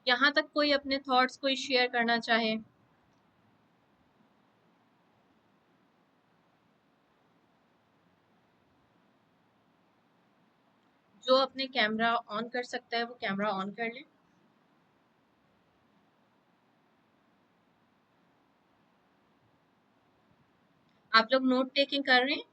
यहाँ तक कोई अपने थॉट्स कोई शेयर करना चाहे? जो अपने कैमरा ऑन कर सकता है वो कैमरा ऑन कर ले। आप लोग नोट टेकिंग कर रहे हैं?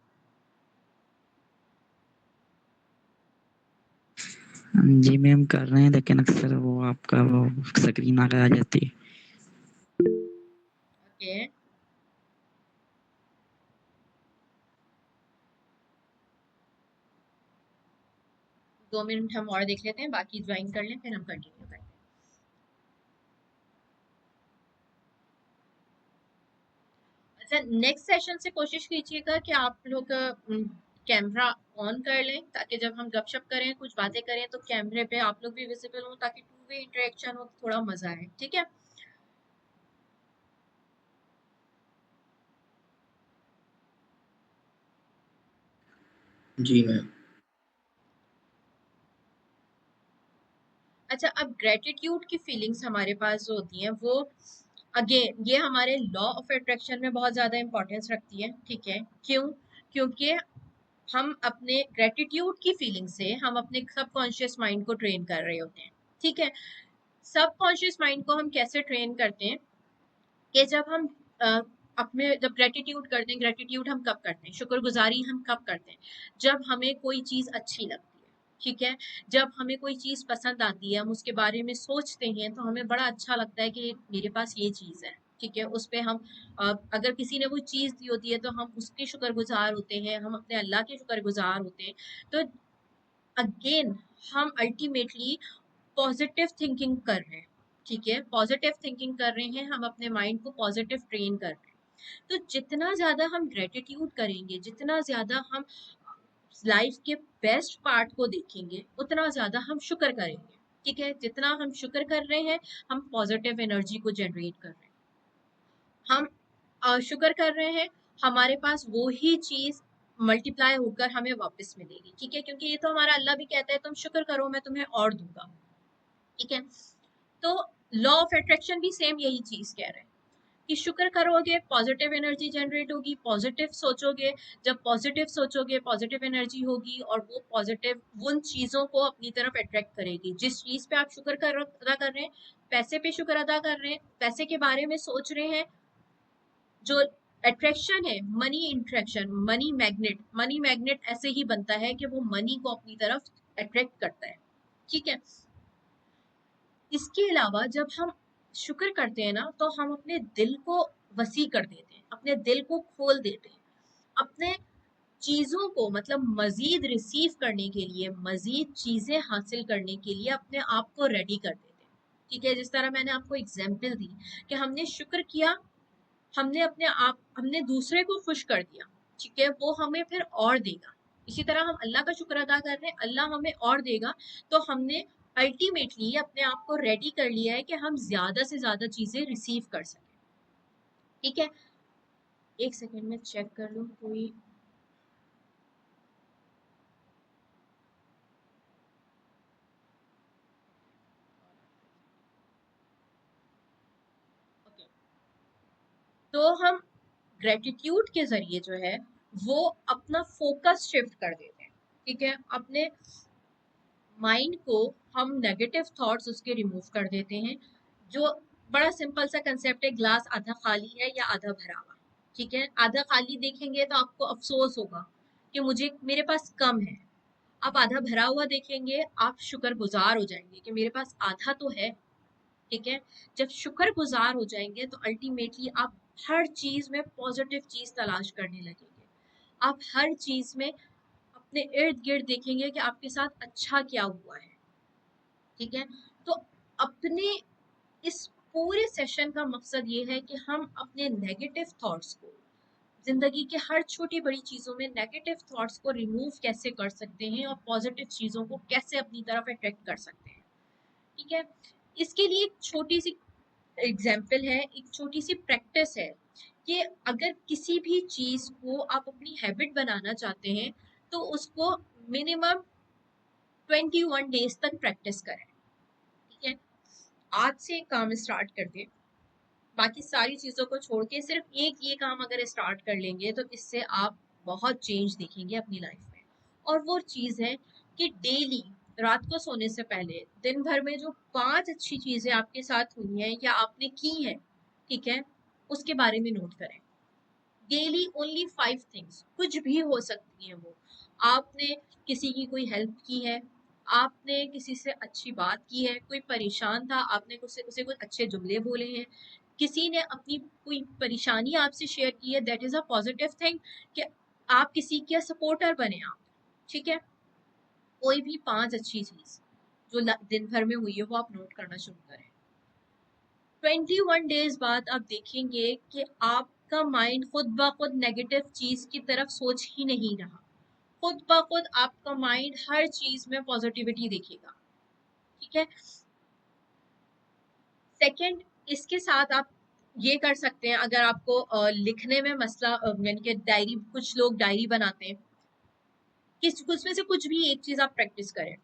जी मैम कर रहे हैं, लेकिन अक्सर वो आपका वो स्क्रीन आगे आ जाती है। ओके, 2 मिनट हम और देख लेते हैं, बाकी ज्वाइन कर लें फिर हम कंटिन्यू करते हैं। अच्छा, नेक्स्ट सेशन से कोशिश कीजिएगा कि आप लोग कैमरा ऑन कर लें, ताकि जब हम गपशप करें कुछ बातें करें तो कैमरे पे आप लोग भी विजिबल हो, ताकि टू वे इंटरेक्शन हो, थोड़ा मजा आए। ठीक है? जी मैम। अच्छा, अब ग्रेटिट्यूड की फीलिंग्स हमारे पास जो होती हैं वो अगेन ये हमारे लॉ ऑफ अट्रैक्शन में बहुत ज्यादा इंपॉर्टेंस रखती है। ठीक है? क्यों? क्योंकि हम अपने ग्रेटिट्यूड की फीलिंग से हम अपने सबकॉन्शियस माइंड को ट्रेन कर रहे होते हैं। ठीक है? सबकॉन्शियस माइंड को हम कैसे ट्रेन करते हैं कि जब हम अ, अपने जब ग्रेटिट्यूड करते हैं, ग्रेटिट्यूड हम कब करते हैं, शुक्रगुजारी हम कब करते हैं, जब हमें कोई चीज अच्छी लगती है। ठीक है? जब हमें कोई चीज पसंद आती है, हम उसके बारे में सोचते हैं तो हमें बड़ा अच्छा लगता है कि मेरे पास ये चीज है। ठीक है? उस पे हम अगर किसी ने वो चीज दी होती है तो हम उसके शुक्रगुजार होते हैं, हम अपने अल्लाह के शुक्रगुजार होते हैं। तो अगेन हम अल्टीमेटली पॉजिटिव थिंकिंग कर रहे हैं। ठीक है? पॉजिटिव थिंकिंग कर रहे हैं, हम अपने माइंड को पॉजिटिव ट्रेन कर रहे हैं। तो जितना ज्यादा हम ग्रेटिट्यूड करेंगे, जितना ज्यादा हम लाइफ के बेस्ट पार्ट को देखेंगे, उतना ज्यादा हम शुक्र करेंगे। ठीक है? जितना हम शुक्र कर रहे हैं, हम पॉजिटिव एनर्जी को जनरेट कर रहे हैं। हम शुक्र कर रहे हैं, हमारे पास वो ही चीज मल्टीप्लाई होकर हमें वापस मिलेगी। ठीक है? क्योंकि ये तो हमारा अल्लाह भी कहता है तुम शुक्र करो मैं तुम्हें और दूंगा। ठीक है? तो लॉ ऑफ अट्रैक्शन भी सेम यही चीज कह रहे हैं कि शुक्र करोगे पॉजिटिव एनर्जी जनरेट होगी, पॉजिटिव सोचोगे, जब पॉजिटिव सोचोगे पॉजिटिव एनर्जी होगी और वो पॉजिटिव उन चीजों को अपनी तरफ अट्रैक्ट करेगी। जिस चीज पे आप शुक्र अदा कर रहे हैं, पैसे पे शुक्र अदा कर रहे हैं, पैसे के बारे में सोच रहे हैं, जो अट्रैक्शन है मनी इंट्रैक्शन, मनी मैग्नेट ऐसे ही बनता है कि वो मनी को अपनी तरफ अट्रैक्ट करता है। ठीक है? इसके अलावा जब हम शुक्र करते हैं ना, तो हम अपने दिल को वसी कर देते हैं, अपने दिल को खोल देते हैं, अपने चीजों को मतलब मजीद रिसीव करने के लिए, मजीद चीजें हासिल करने के लिए अपने आप को रेडी कर देते हैं। ठीक है? जिस तरह मैंने आपको एग्जाम्पल दी कि हमने शुक्र किया, हमने दूसरे को खुश कर दिया। ठीक है? वो हमें फिर और देगा। इसी तरह हम अल्लाह का शुक्र अदा कर रहे हैं, अल्लाह हमें और देगा। तो हमने अल्टीमेटली अपने आप को रेडी कर लिया है कि हम ज्यादा से ज्यादा चीजें रिसीव कर सकें। ठीक है? एक सेकंड में चेक कर लूं कोई। ओके, तो हम ग्रेटिट्यूड के जरिए जो है वो अपना फोकस शिफ्ट कर देते हैं। ठीक है? अपने माइंड को हम नेगेटिव थॉट्स उसके रिमूव कर देते हैं। जो बड़ा सिंपल सा कंसेप्ट है, ग्लास आधा खाली है या आधा भरा हुआ। ठीक है? आधा खाली देखेंगे तो आपको अफसोस होगा कि मुझे मेरे पास कम है। आप आधा भरा हुआ देखेंगे, आप शुक्रगुजार हो जाएंगे कि मेरे पास आधा तो है। ठीक है? जब शुक्रगुजार हो जाएंगे तो अल्टीमेटली आप हर चीज में पॉजिटिव चीज तलाश करने लगेंगे। आप हर चीज में अपने इर्द गिर्द देखेंगे कि आपके साथ अच्छा क्या हुआ है। ठीक है? तो अपने इस पूरे सेशन का मकसद ये है कि हम अपने नेगेटिव थॉट्स को, जिंदगी के हर छोटी बड़ी चीजों में नेगेटिव थॉट्स को रिमूव कैसे कर सकते हैं और पॉजिटिव चीजों को कैसे अपनी तरफ अट्रैक्ट कर सकते हैं। ठीक है? इसके लिए एक छोटी सी एग्जाम्पल है, एक छोटी सी प्रैक्टिस है कि अगर किसी भी चीज को आप अपनी हैबिट बनाना चाहते हैं तो उसको मिनिमम 21 डेज तक प्रैक्टिस करें। ठीक है? आज से एक काम स्टार्ट कर दे, बाकी सारी चीजों को छोड़ के सिर्फ एक ये काम अगर स्टार्ट कर लेंगे तो इससे आप बहुत चेंज देखेंगे अपनी लाइफ में। और वो चीज है कि डेली रात को सोने से पहले दिन भर में जो 5 अच्छी चीजें आपके साथ हुई हैं या आपने की हैं, ठीक है, उसके बारे में नोट करें। डेली ओनली 5 थिंग्स, कुछ भी हो सकती हैं वो। आपने किसी की कोई हेल्प की है, आपने किसी से अच्छी बात की है, कोई परेशान था आपने उसे कुछ अच्छे जुमले बोले हैं, किसी ने अपनी कोई परेशानी आपसे शेयर की है, that is a positive thing कि आप किसी के सपोर्टर बने आप, ठीक है। कोई भी 5 अच्छी चीज जो दिन भर में हुई है वो आप नोट करना शुरू करें। 21 डेज बाद आप देखेंगे कि आपका माइंड खुद ब खुद नेगेटिव चीज की तरफ सोच ही नहीं रहा। खुद ब खुद आपका माइंड हर चीज में पॉजिटिविटी देखेगा, ठीक है। सेकंड, इसके साथ आप ये कर सकते हैं, अगर आपको लिखने में मसला, यानी कि डायरी, कुछ लोग डायरी बनाते हैं, किस उसमें से कुछ भी एक चीज आप प्रैक्टिस करें।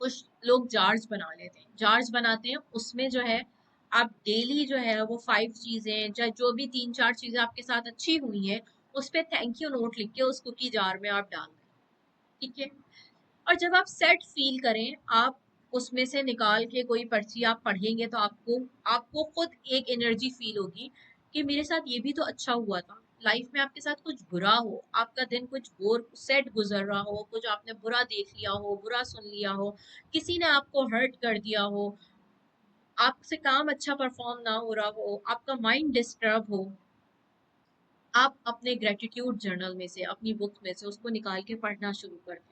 कुछ लोग जार्स बना लेते हैं, जार्स बनाते हैं, उसमें जो है आप डेली जो है वो 5 चीजें, चाहे जो भी 3-4 चीजें आपके साथ अच्छी हुई हैं, उस पर थैंक यू नोट लिख के उस कुकी जार में आप डाल दें, ठीक है। और जब आप सेट फील करें, आप उसमें से निकाल के कोई पर्ची आप पढ़ेंगे तो आपको आपको खुद एक एनर्जी फील होगी कि मेरे साथ ये भी तो अच्छा हुआ था। लाइफ में आपके साथ कुछ बुरा हो, आपका दिन कुछ बोर सेट गुजर रहा हो, कुछ आपने बुरा देख लिया हो, बुरा सुन लिया हो, किसी ने आपको हर्ट कर दिया हो, आपसे काम अच्छा परफॉर्म ना हो रहा हो, आपका माइंड डिस्टर्ब हो, आप अपने ग्रेटिट्यूड जर्नल में से, अपनी बुक में से उसको निकाल के पढ़ना शुरू कर दें।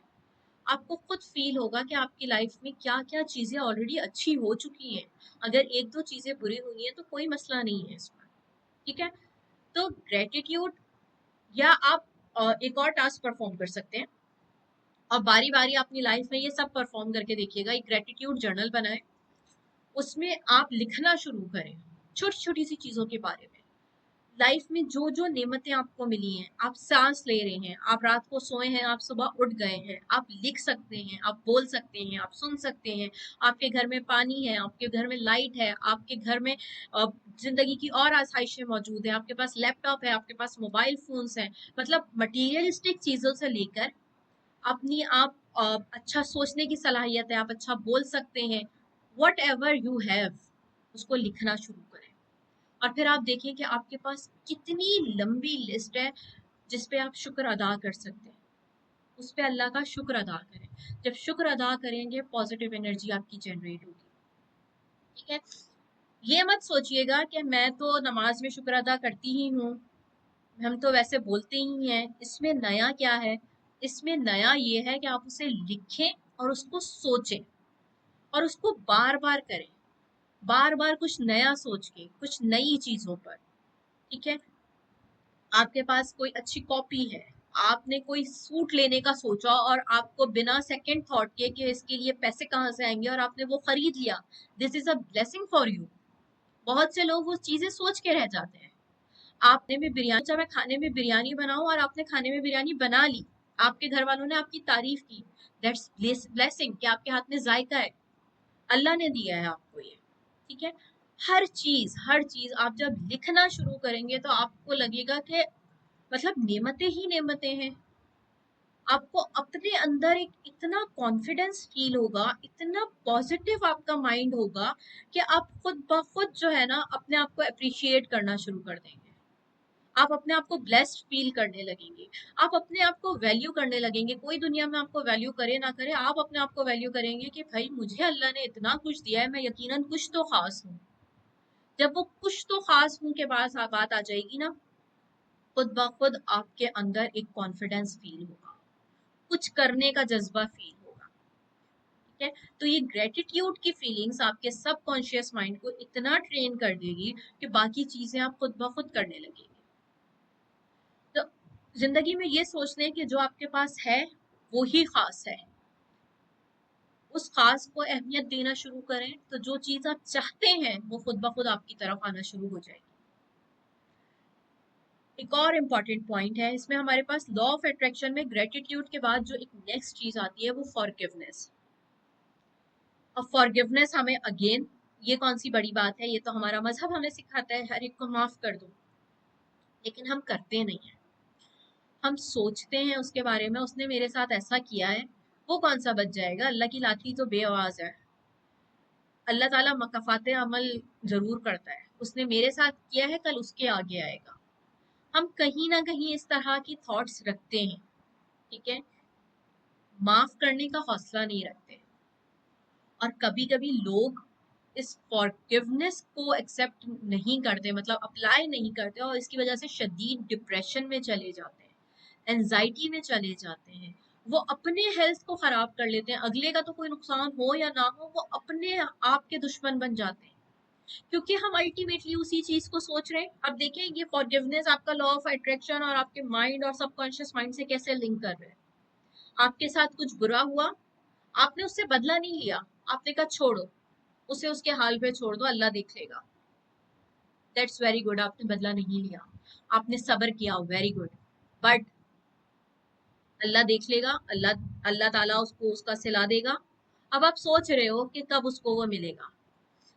आपको खुद फील होगा कि आपकी लाइफ में क्या क्या चीजें ऑलरेडी अच्छी हो चुकी हैं। अगर एक दो चीजें बुरी हुई हैं तो कोई मसला नहीं है इसमें, ठीक है। तो ग्रेटिट्यूड, या आप एक और टास्क परफॉर्म कर सकते हैं और बारी बारी अपनी लाइफ में ये सब परफॉर्म करके देखिएगा। एक ग्रेटिट्यूड जर्नल बनाएं, उसमें आप लिखना शुरू करें छोटी छोटी सी चीजों के बारे में। लाइफ में जो जो नेमतें आपको मिली हैं, आप सांस ले रहे हैं, आप रात को सोए हैं, आप सुबह उठ गए हैं, आप लिख सकते हैं, आप बोल सकते हैं, आप सुन सकते हैं, आपके घर में पानी है, आपके घर में लाइट है, आपके घर में जिंदगी की और आसाइशें मौजूद है, आपके पास लैपटॉप है, आपके पास मोबाइल फोन्स हैं, मतलब मटीरियलिस्टिक चीजों से लेकर अपनी आप अच्छा सोचने की सलाहियत है, आप अच्छा बोल सकते हैं, वट एवर यू हैव, उसको लिखना शुरू करें। और फिर आप देखें कि आपके पास कितनी लंबी लिस्ट है जिस पे आप शुक्र अदा कर सकते हैं। उस पे अल्लाह का शुक्र अदा करें। जब शुक्र अदा करेंगे, पॉजिटिव एनर्जी आपकी जनरेट होगी, ठीक है। ये मत सोचिएगा कि मैं तो नमाज में शुक्र अदा करती ही हूँ, हम तो वैसे बोलते ही हैं। इसमें नया क्या है? इसमें नया ये है कि आप उसे लिखें और उसको सोचें और उसको बार बार करें, बार बार कुछ नया सोच के, कुछ नई चीजों पर, ठीक है। आपके पास कोई अच्छी कॉपी है, आपने कोई सूट लेने का सोचा और आपको बिना सेकंड थॉट के कि इसके लिए पैसे कहाँ से आएंगे और आपने वो खरीद लिया, this is a blessing for you. बहुत से लोग वो चीजें सोच के रह जाते हैं। आपने भी बिरयानी, जब मैं खाने में बिरयानी बनाऊं और आपने खाने में बिरयानी बना ली, आपके घर वालों ने आपकी तारीफ की, दैट्स ब्लेसिंग कि आपके हाथ में जायका है, अल्लाह ने दिया है आपको ये, ठीक है। हर चीज आप जब लिखना शुरू करेंगे तो आपको लगेगा कि मतलब नेमतें ही नेमतें हैं। आपको अपने अंदर एक इतना कॉन्फिडेंस फील होगा, इतना पॉजिटिव आपका माइंड होगा कि आप खुद ब खुद जो है ना अपने आप को अप्रिशिएट करना शुरू कर देंगे। आप अपने आप को ब्लेस्ड फील करने लगेंगे, आप अपने आप को वैल्यू करने लगेंगे। कोई दुनिया में आपको वैल्यू करे ना करे, आप अपने आप को वैल्यू करेंगे कि भाई मुझे अल्लाह ने इतना कुछ दिया है, मैं यकीनन कुछ तो खास हूँ। जब वो कुछ तो खास हूँ के बाद बात आ जाएगी ना, खुद ब खुद आपके अंदर एक कॉन्फिडेंस फील होगा, कुछ करने का जज्बा फील होगा, ठीक है। तो ये ग्रेटिट्यूड की फीलिंग्स आपके सबकॉन्शियस माइंड को इतना ट्रेन कर देगी कि बाकी चीजें आप खुद ब खुद करने लगेंगे। तो जिंदगी में ये सोच लें कि जो आपके पास है वो ही खास है, उस खास को अहमियत देना शुरू करें, तो जो चीज आप चाहते हैं वो खुद ब खुद आपकी तरफ आना शुरू हो जाएगी। एक और इम्पॉर्टेंट पॉइंट है इसमें, हमारे पास लॉ ऑफ अट्रैक्शन में ग्रेटिट्यूड के बाद जो एक नेक्स्ट चीज आती है वो फॉरगिवनेस। अब फॉरगिवनेस हमें अगेन ये कौन सी बड़ी बात है, ये तो हमारा मजहब हमें सिखाता है हर एक को माफ कर दो, लेकिन हम करते नहीं है। हम सोचते हैं उसके बारे में, उसने मेरे साथ ऐसा किया है, वो कौन सा बच जाएगा, अल्लाह की लाठी तो बेआवाज है। अल्लाह ताला मकफाते अमल जरूर करता है, उसने मेरे साथ किया है कल उसके आगे आएगा। हम कहीं ना कहीं इस तरह की थॉट्स रखते हैं, ठीक है, माफ करने का हौसला नहीं रखते। और कभी कभी लोग इस फॉरगिवनेस को एक्सेप्ट नहीं करते, मतलब अप्लाई नहीं करते, और इसकी वजह से शदीद डिप्रेशन में चले जाते हैं, एंजाइटी में चले जाते हैं। वो अपने हेल्थ को खराब कर लेते हैं, अगले का तो कोई नुकसान हो या ना हो, वो अपने आप के दुश्मन बन जाते हैं, क्योंकि हम अल्टीमेटली उसी चीज को सोच रहे हैं। अब देखिए, ये फॉरगिवनेस आपका लॉ ऑफ अट्रैक्शन और आपके माइंड और सबकॉन्शियस माइंड से कैसे लिंक कर रहे हैं। आपके साथ कुछ बुरा हुआ, आपने उससे बदला नहीं लिया, आपने कहा छोड़ो उसे, उसके हाल पे छोड़ दो, अल्लाह देख लेगा। दैट्स वेरी गुड, आपने बदला नहीं लिया, आपने सब्र किया, वेरी गुड। बट अल्लाह देख लेगा, अल्लाह अल्लाह ताला उसको उसका सिला देगा। अब आप सोच रहे हो कि कब उसको वो मिलेगा,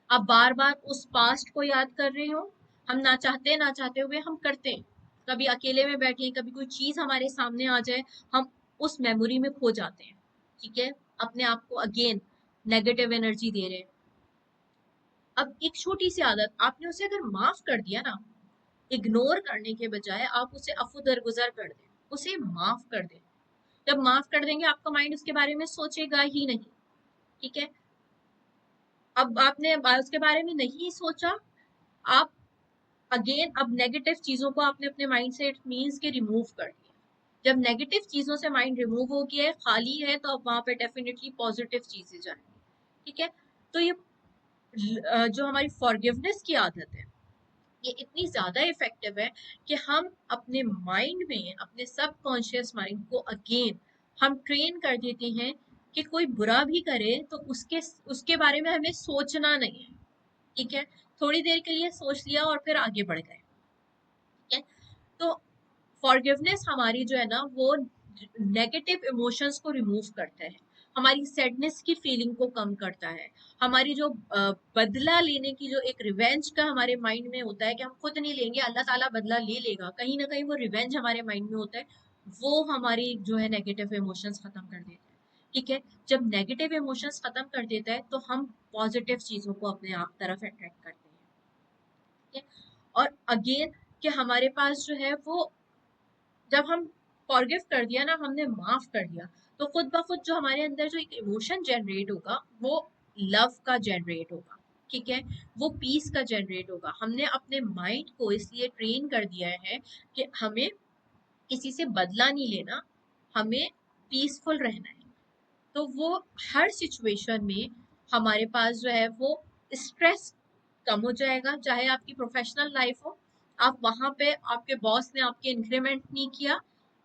आप बार बार उस पास्ट को याद कर रहे हो। हम ना चाहते हुए हम करते हैं, कभी अकेले में बैठे, कभी कोई चीज हमारे सामने आ जाए, हम उस मेमोरी में खो जाते हैं, ठीक है, अपने आप को अगेन नेगेटिव एनर्जी दे रहे हैं। अब एक छोटी सी आदत, आपने उसे अगर माफ कर दिया ना, इग्नोर करने के बजाय आप उसे अफू दरगुजर कर दें, उसे माफ कर दें। जब माफ कर देंगे आपका माइंड उसके बारे में सोचेगा ही नहीं, ठीक है। अब आपने उसके बारे में नहीं सोचा, आप अगेन अब नेगेटिव चीजों को आपने अपने माइंड से, इट मीन्स के रिमूव कर दिया। जब नेगेटिव चीजों से माइंड रिमूव हो गया है, खाली है, तो अब वहां पे डेफिनेटली पॉजिटिव चीजें जाएंगी, ठीक है। तो ये जो हमारी फॉरगिवनेस की आदत है, ये इतनी ज्यादा इफेक्टिव है कि हम अपने माइंड में, अपने सबकॉन्शियस माइंड को अगेन हम ट्रेन कर देते हैं कि कोई बुरा भी करे तो उसके उसके बारे में हमें सोचना नहीं है, ठीक है। थोड़ी देर के लिए सोच लिया और फिर आगे बढ़ गए, ठीक है। तो फॉरगिवनेस हमारी जो है ना, वो नेगेटिव इमोशंस को रिमूव करता है, हमारी सैडनेस की फीलिंग को कम करता है, हमारी जो बदला लेने की जो एक रिवेंज का हमारे माइंड में होता है कि हम खुद नहीं लेंगे, अल्लाह ताला बदला ले लेगा, कहीं ना कहीं वो रिवेंज हमारे माइंड में होता है, वो हमारी जो है नेगेटिव इमोशंस खत्म कर देता है, ठीक है। जब नेगेटिव इमोशंस खत्म कर देता है तो हम पॉजिटिव चीजों को अपने आप तरफ अट्रैक्ट करते हैं, ठीक है। और अगेन कि हमारे पास जो है वो, जब हम फॉरगिव कर दिया ना, हमने माफ कर दिया, तो खुद ब खुद जो हमारे अंदर जो एक इमोशन जनरेट होगा, वो लव का जनरेट होगा, ठीक है, वो पीस का जनरेट होगा। हमने अपने माइंड को इसलिए ट्रेन कर दिया है कि हमें किसी से बदला नहीं लेना, हमें पीसफुल रहना है। तो वो हर सिचुएशन में हमारे पास जो है वो स्ट्रेस कम हो जाएगा, चाहे आपकी प्रोफेशनल लाइफ हो, आप वहां पे आपके बॉस ने आपके इंक्रीमेंट नहीं किया,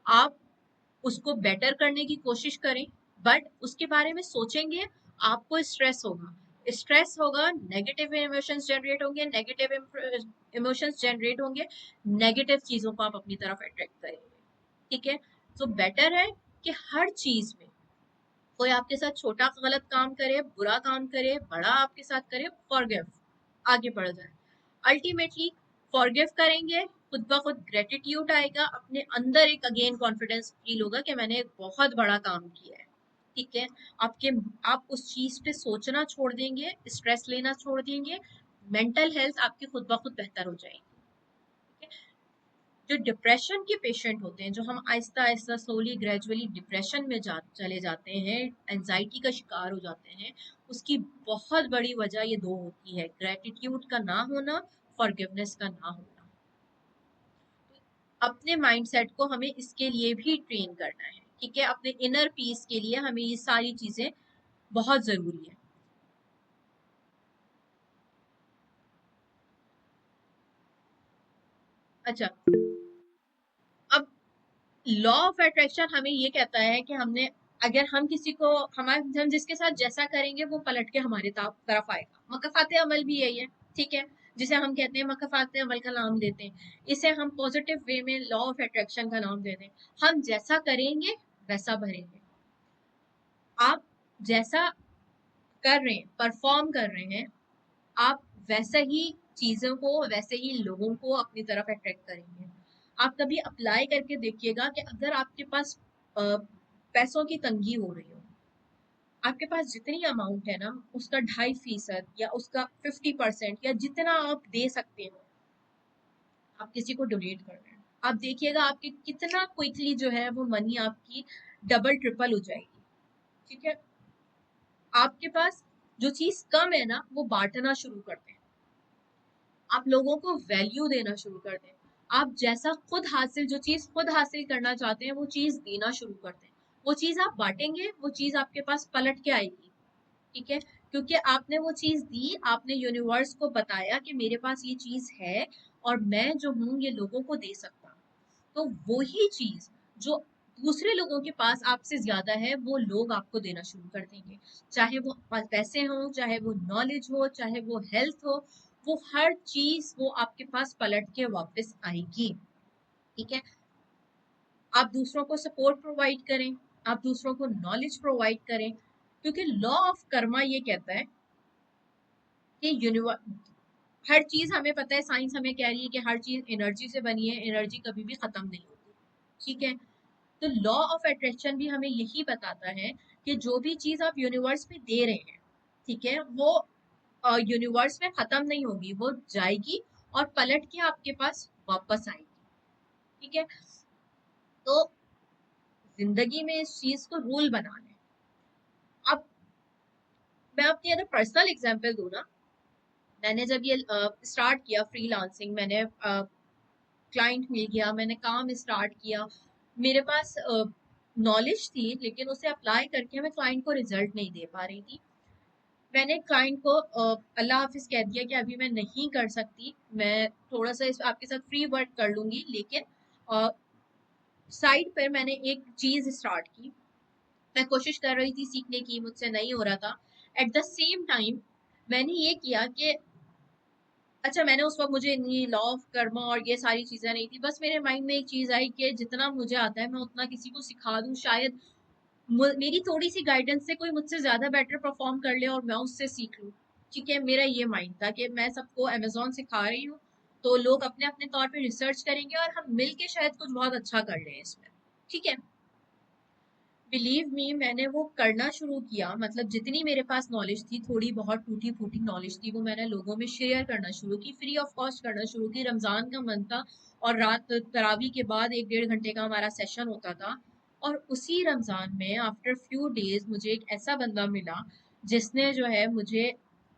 आप उसको बेटर करने की कोशिश करें, बट उसके बारे में सोचेंगे, आपको स्ट्रेस होगा, स्ट्रेस होगा, नेगेटिव इमोशंस जनरेट होंगे, नेगेटिव इमोशंस जनरेट होंगे, नेगेटिव चीजों को आप अपनी तरफ अट्रैक्ट करेंगे, ठीक है। तो बेटर है कि हर चीज में, कोई आपके साथ छोटा गलत काम करे, बुरा काम करे, बड़ा आपके साथ करे, फॉरगिव, आगे बढ़ जाए। अल्टीमेटली फॉरगिव करेंगे, खुद ब खुद ग्रेटिट्यूड आएगा, अपने अंदर एक अगेन कॉन्फिडेंस फील होगा कि मैंने एक बहुत बड़ा काम किया है, ठीक है। आपके, आप उस चीज पे सोचना छोड़ देंगे, स्ट्रेस लेना छोड़ देंगे, मेंटल हेल्थ आपकी खुद ब खुद बेहतर हो जाएगी, ठीक है। जो डिप्रेशन के पेशेंट होते हैं, जो हम Aahista Aahista slowly gradually depression में चले जाते हैं, एंजाइटी का शिकार हो जाते हैं, उसकी बहुत बड़ी वजह ये दो होती है, ग्रेटिट्यूड का ना होना, फॉरगिवनेस का ना होना। अपने माइंडसेट को हमें इसके लिए भी ट्रेन करना है, ठीक है, अपने इनर पीस के लिए हमें ये सारी चीजें बहुत जरूरी है। अच्छा, अब लॉ ऑफ अट्रैक्शन हमें ये कहता है कि हमने, अगर हम किसी को, हमारे, हम जिसके साथ जैसा करेंगे वो पलट के हमारे तरफ आएगा। मकफाते अमल भी यही है, ठीक है, जिसे हम कहते हैं मकफाते अमल का नाम देते हैं, इसे हम पॉजिटिव वे में लॉ ऑफ अट्रैक्शन का नाम देते हैं। हम जैसा करेंगे वैसा भरेंगे। आप जैसा कर रहे हैं, परफॉर्म कर रहे हैं, आप वैसा ही चीजों को, वैसे ही लोगों को अपनी तरफ अट्रैक्ट करेंगे। आप कभी अप्लाई करके देखिएगा कि अगर आपके पास पैसों की तंगी हो रही हो, आपके पास जितनी अमाउंट है ना उसका 2.5% या उसका 50% या जितना आप दे सकते हो, आप किसी को डोनेट कर रहे हैं, आप देखिएगा आपकी कितना क्विकली जो है वो मनी आपकी डबल ट्रिपल हो जाएगी। ठीक है, आपके पास जो चीज कम है ना वो बांटना शुरू कर दें, आप लोगों को वैल्यू देना शुरू कर दें, आप जैसा खुद हासिल, जो चीज खुद हासिल करना चाहते हैं वो चीज देना शुरू कर दें। वो चीज आप बांटेंगे, वो चीज आपके पास पलट के आएगी। ठीक है, क्योंकि आपने वो चीज दी, आपने यूनिवर्स को बताया कि मेरे पास ये चीज है और मैं जो हूँ ये लोगों को दे सकता हूँ। तो वही चीज जो दूसरे लोगों के पास आपसे ज्यादा है वो लोग आपको देना शुरू कर देंगे, चाहे वो पैसे हो, चाहे वो नॉलेज हो, चाहे वो हेल्थ हो, वो हर चीज वो आपके पास पलट के वापस आएगी। ठीक है, आप दूसरों को सपोर्ट प्रोवाइड करें, आप दूसरों को नॉलेज प्रोवाइड करें, क्योंकि लॉ ऑफ कर्मा ये कहता है कि हर चीज हमें पता है, साइंस हमें कह रही है कि हर चीज एनर्जी से बनी है, एनर्जी कभी भी खत्म नहीं होती। ठीक है, तो लॉ ऑफ अट्रैक्शन भी हमें यही बताता है कि जो भी चीज आप यूनिवर्स में दे रहे हैं, ठीक है, वो यूनिवर्स में खत्म नहीं होगी, वो जाएगी और पलट के आपके पास वापस आएगी। ठीक है, तो जिंदगी में इस चीज को रूल बनाना है। अब मैं अपनी अगर पर्सनल एग्जांपल दूं ना, मैंने जब ये स्टार्ट किया फ्रीलांसिंग, मैंने क्लाइंट मिल गया, मैंने काम स्टार्ट किया, मेरे पास नॉलेज थी लेकिन उसे अप्लाई करके मैं क्लाइंट को रिजल्ट नहीं दे पा रही थी। मैंने क्लाइंट को अल्लाह हाफिज कह दिया कि अभी मैं नहीं कर सकती, मैं थोड़ा सा आपके साथ फ्री वर्क कर लूंगी, लेकिन साइड पर मैंने एक चीज स्टार्ट की, मैं कोशिश कर रही थी सीखने की, मुझसे नहीं हो रहा था। एट द सेम टाइम मैंने ये किया कि अच्छा, मैंने उस वक्त, मुझे लॉ ऑफ कर्मा और ये सारी चीजें नहीं थी, बस मेरे माइंड में एक चीज आई कि जितना मुझे आता है मैं उतना किसी को सिखा दूं, शायद मेरी थोड़ी सी गाइडेंस से कोई मुझसे ज्यादा बेटर परफॉर्म कर ले और मैं उससे सीख लूं। ठीक है, मेरा ये माइंड था कि मैं सबको अमेजोन सिखा रही हूँ, तो लोग अपने अपने तौर पे रिसर्च करेंगे और हम मिलके शायद कुछ बहुत अच्छा कर लें इसमें। ठीक है, बिलीव मी, मैंने वो करना शुरू किया, मतलब जितनी मेरे पास नॉलेज थी, थोड़ी बहुत टूटी फूटी नॉलेज थी, वो मैंने लोगों में शेयर करना शुरू की, फ्री ऑफ कॉस्ट करना शुरू की। रमजान का मंथ था और रात तरावी के बाद 1-1.5 घंटे का हमारा सेशन होता था, और उसी रमजान में आफ्टर फ्यू डेज मुझे एक ऐसा बंदा मिला जिसने जो है मुझे,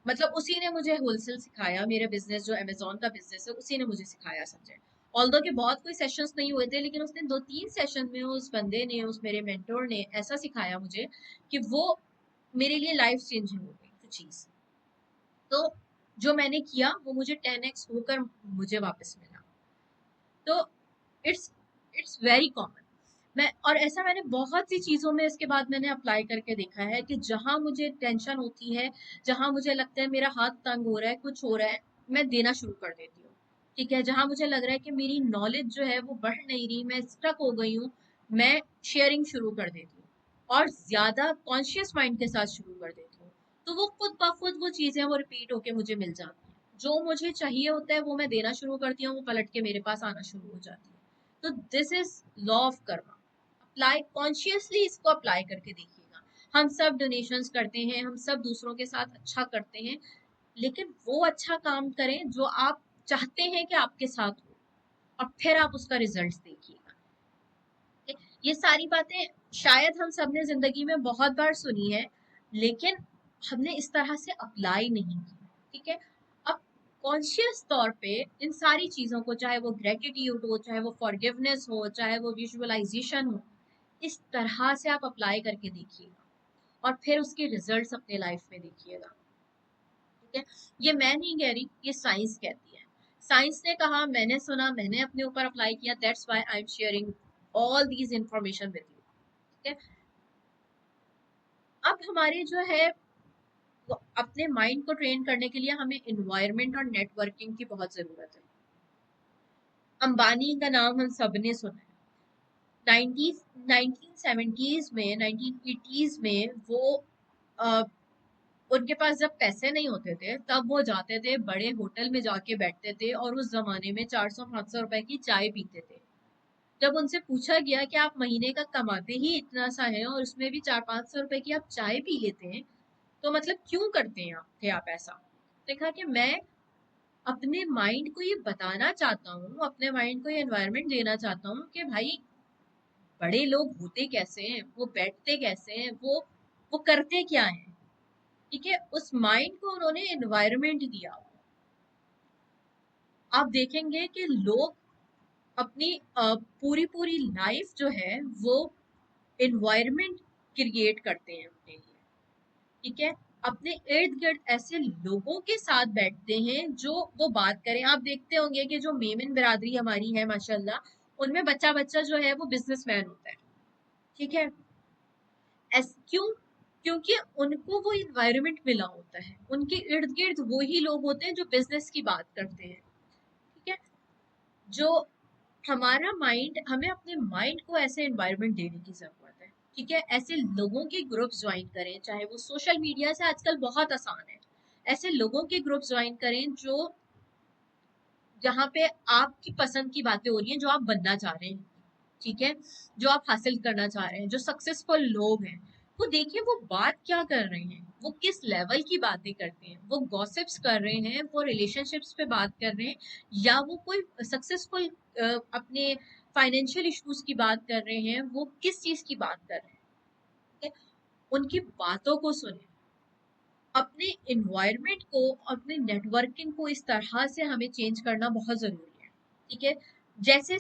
मतलब उसी ने मुझे होलसेल सिखाया, मेरा बिजनेस जो अमेजोन का बिजनेस है उसी ने मुझे सिखाया सब्जेक्ट। ऑल्दो के बहुत कोई सेशंस नहीं हुए थे, लेकिन उसने 2-3 सेशन में उस बंदे ने, उस मेरे मेंटोर ने ऐसा सिखाया मुझे कि वो मेरे लिए लाइफ चेंजिंग हो गई वो चीज। तो जो मैंने किया वो मुझे 10x होकर मुझे वापस मिला। तो इट्स इट्स वेरी कॉमन। मैं, और ऐसा मैंने बहुत सी चीजों में इसके बाद मैंने अप्लाई करके देखा है कि जहां मुझे टेंशन होती है, जहां मुझे लगता है मेरा हाथ तंग हो रहा है, कुछ हो रहा है, मैं देना शुरू कर देती हूँ। ठीक है, जहां मुझे लग रहा है कि मेरी नॉलेज जो है वो बढ़ नहीं रही, मैं स्टक हो गई हूँ, मैं शेयरिंग शुरू कर देती हूँ और ज्यादा कॉन्शियस माइंड के साथ शुरू कर देती हूँ। तो वो खुद ब खुद वो चीजें वो रिपीट होके मुझे मिल जाती हैं, जो मुझे चाहिए होता है वो मैं देना शुरू करती हूँ, वो पलट के मेरे पास आना शुरू हो जाती है। तो this is law of Karma. Apply consciously, इसको अप्लाई करके देखिएगा। हम सब डोनेशंस करते हैं, हम सब दूसरों के साथ अच्छा करते हैं, लेकिन वो अच्छा काम करें जो आप चाहते हैं कि आपके साथ हो, और फिर आप उसका रिजल्ट देखिएगा। ये सारी बातें शायद हम सब ने जिंदगी में बहुत बार सुनी है, लेकिन हमने इस तरह से अप्लाई नहीं की। ठीक है, अब कॉन्शियस तौर पे इन सारी चीजों को, चाहे वो ग्रेटिट्यूड हो, चाहे वो फॉरगिवनेस हो, चाहे वो विजुअलाइजेशन हो, इस तरह से आप अप्लाई करके देखिएगा और फिर उसके रिजल्ट्स अपने लाइफ में देखिएगा। ठीक है, ये मैं नहीं कह रही, ये साइंस कहती है। साइंस ने कहा, मैंने सुना, मैंने अपने ऊपर अप्लाई किया, that's why I am sharing all these information with you. ठीक है, अब हमारे जो है वो अपने माइंड को ट्रेन करने के लिए हमें इन्वायरमेंट और नेटवर्किंग की बहुत जरूरत है। अंबानी का नाम हम सबने सुना है। 1970s में, 1980s में वो उनके पास जब पैसे नहीं होते थे तब वो जाते थे बड़े होटल में जाके बैठते थे और उस जमाने में 400-500 रुपए की चाय पीते थे। जब उनसे पूछा गया कि आप महीने का कमाते ही इतना सा है और उसमें भी 400-500 रुपए की आप चाय पी लेते हैं, तो मतलब क्यों करते हैं आप ऐसा? देखा कि मैं अपने माइंड को ये बताना चाहता हूँ, अपने माइंड को ये एनवायरनमेंट देना चाहता हूँ कि भाई बड़े लोग होते कैसे हैं, वो बैठते कैसे हैं, वो करते क्या है। ठीक है, उस माइंड को उन्होंने एनवायरनमेंट दिया। आप देखेंगे कि लोग अपनी पूरी पूरी लाइफ जो है वो एनवायरनमेंट क्रिएट करते हैं अपने लिए। ठीक है, अपने इर्द गिर्द ऐसे लोगों के साथ बैठते हैं जो वो बात करें। आप देखते होंगे कि जो मेमन बिरादरी हमारी है माशाल्लाह, उनमें बच्चा बच्चा जो है वो बिजनेसमैन होता है। ठीक है, क्यों? क्योंकि उनको वो इन्वायरमेंट मिला होता है, उनके इर्द गिर्द वो ही लोग होते हैं जो बिजनेस की बात करते हैं। ठीक है, जो हमारा माइंड, हमें अपने माइंड को ऐसे एनवायरनमेंट देने की जरूरत है। ठीक है, ऐसे लोगों के ग्रुप ज्वाइन करें, चाहे वो सोशल मीडिया से आजकल बहुत आसान है, ऐसे लोगों के ग्रुप ज्वाइन करें जो जहाँ पे आपकी पसंद की बातें हो रही हैं, जो आप बनना चाह रहे हैं। ठीक है, जो आप हासिल करना चाह रहे हैं, जो सक्सेसफुल लोग हैं, वो देखिए वो बात क्या कर रहे हैं, वो किस लेवल की बातें करते हैं, वो गॉसिप्स कर रहे हैं, वो रिलेशनशिप्स पे बात कर रहे हैं, या वो कोई सक्सेसफुल अपने फाइनेंशियल इश्यूज की बात कर रहे हैं, वो किस चीज की बात कर रहे हैं। ठीक है? उनकी बातों को सुने। अपने इन्वायरमेंट को, अपने नेटवर्किंग को इस तरह से हमें चेंज करना बहुत जरूरी है। ठीक है, जैसे